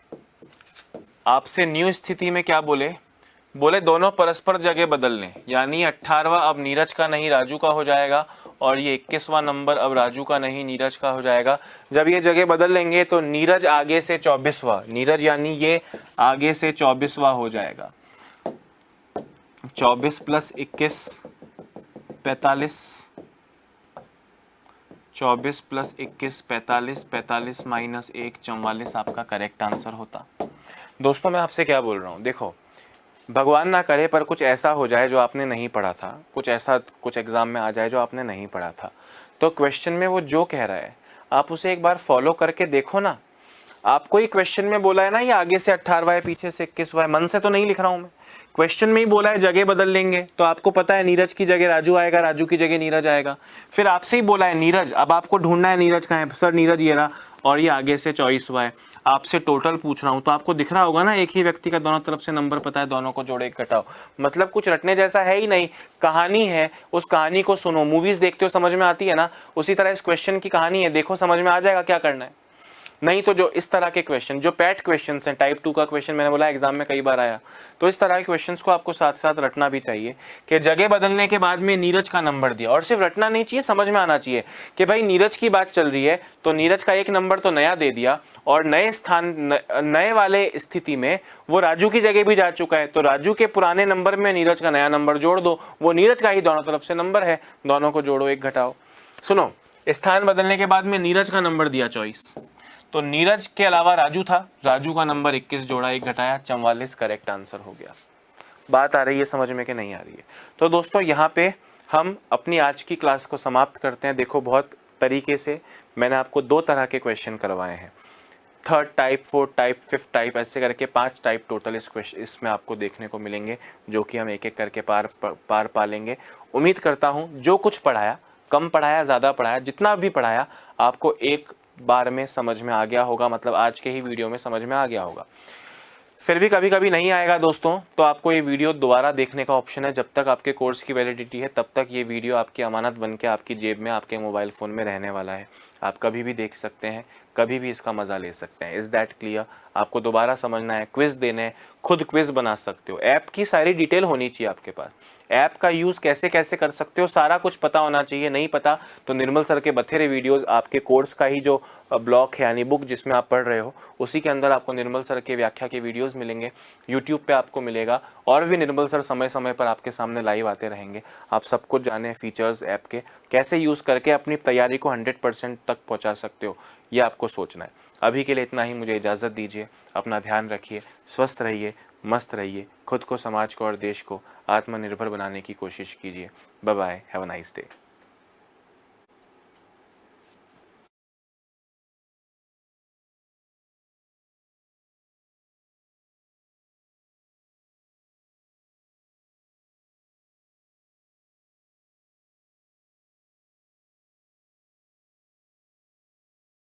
आपसे न्यू स्थिति में क्या बोले? बोले दोनों परस्पर जगह बदल लें, यानी 18वां अब नीरज का नहीं राजू का हो जाएगा और ये 21वां नंबर अब राजू का नहीं नीरज का हो जाएगा। जब ये जगह बदल लेंगे तो नीरज आगे से 24वां, नीरज यानी ये आगे से 24वां हो जाएगा। 24 + 21 45, 24 + 21 45, 45 - 1 44 आपका करेक्ट आंसर होता। दोस्तों मैं आपसे क्या बोल रहा हूँ, देखो भगवान ना करे पर कुछ ऐसा हो जाए जो आपने नहीं पढ़ा था, कुछ ऐसा कुछ एग्जाम में आ जाए जो आपने नहीं पढ़ा था, तो क्वेश्चन में वो जो कह रहा है आप उसे एक बार फॉलो करके देखो ना। आपको ही क्वेश्चन में बोला है ना ये आगे से 18वां है पीछे से 21वां है, मन से तो नहीं लिख रहा हूं मैं, क्वेश्चन में ही बोला है जगह बदल लेंगे, तो आपको पता है नीरज की जगह राजू आएगा, राजू की जगह नीरज आएगा। फिर आपसे ही बोला है नीरज, अब आपको ढूंढना है नीरज कहाँ है। सर नीरज ये रहा और ये आगे से 24वां है। आपसे टोटल पूछ रहा हूं तो आपको दिख रहा होगा ना, एक ही व्यक्ति का दोनों तरफ से नंबर पता है, दोनों को जोड़े एक घटाओ। मतलब कुछ रटने जैसा है ही नहीं, कहानी है, उस कहानी को सुनो। मूवीज देखते हो समझ में आती है ना, उसी तरह इस क्वेश्चन की कहानी है, देखो समझ में आ जाएगा क्या करना है। नहीं तो जो इस तरह के क्वेश्चन, जो पैट क्वेश्चन हैं, टाइप 2 का क्वेश्चन मैंने बोला एग्जाम में कई बार आया, तो इस तरह के क्वेश्चंस को आपको साथ साथ रटना भी चाहिए कि जगह बदलने के बाद में नीरज का नंबर दिया। और सिर्फ रटना नहीं चाहिए, समझ में आना चाहिए कि भाई नीरज की बात चल रही है तो नीरज का एक नंबर तो नया दे दिया और नए स्थान नए वाले स्थिति में वो राजू की जगह भी जा चुका है, तो राजू के पुराने नंबर में नीरज का नया नंबर जोड़ दो, वो नीरज का ही दोनों तरफ से नंबर है, दोनों को जोड़ो एक घटाओ। सुनो, स्थान बदलने के बाद में नीरज का नंबर दिया 24, तो नीरज के अलावा राजू था, राजू का नंबर 21 जोड़ा 1 घटाया 44 करेक्ट आंसर हो गया। बात आ रही है समझ में कि नहीं आ रही है? तो दोस्तों यहाँ पे हम अपनी आज की क्लास को समाप्त करते हैं। देखो बहुत तरीके से मैंने आपको 2 तरह के क्वेश्चन करवाए हैं, 3rd type, 4th type, 5th type, ऐसे करके 5 टाइप टोटल इसमें आपको देखने को मिलेंगे, जो कि हम एक एक करके पार पा लेंगे। उम्मीद करता हूँ जो कुछ पढ़ाया कम पढ़ाया ज़्यादा पढ़ाया, जितना भी पढ़ाया आपको एक बार में समझ में आ गया होगा, मतलब आज के ही वीडियो में समझ में आ गया होगा। फिर भी कभी कभी नहीं आएगा दोस्तों, तो आपको ये वीडियो दोबारा देखने का ऑप्शन है। जब तक आपके कोर्स की वैलिडिटी है तब तक ये वीडियो आपकी अमानत बन के आपकी जेब में, आपके मोबाइल फ़ोन में रहने वाला है। आप कभी भी देख सकते हैं, कभी भी इसका मज़ा ले सकते हैं। Is that clear? आपको दोबारा समझना है, क्विज़ देने हैं, खुद क्विज़ बना सकते हो। ऐप की सारी डिटेल होनी चाहिए आपके पास, ऐप का यूज़ कैसे कैसे कर सकते हो सारा कुछ पता होना चाहिए। नहीं पता तो निर्मल सर के बथेरे वीडियोस, आपके कोर्स का ही जो ब्लॉक है यानी बुक जिसमें आप पढ़ रहे हो, उसी के अंदर आपको निर्मल सर के व्याख्या के वीडियोस मिलेंगे, यूट्यूब पे आपको मिलेगा। और भी निर्मल सर समय समय पर आपके सामने लाइव आते रहेंगे। आप सब कुछ जाने फीचर्स ऐप के, कैसे यूज़ करके अपनी तैयारी को 100% तक पहुँचा सकते हो, ये आपको सोचना है। अभी के लिए इतना ही, मुझे इजाज़त दीजिए। अपना ध्यान रखिए, स्वस्थ रहिए, मस्त रहिए, खुद को, समाज को और देश को आत्मनिर्भर बनाने की कोशिश कीजिए। Bye bye, have a nice day.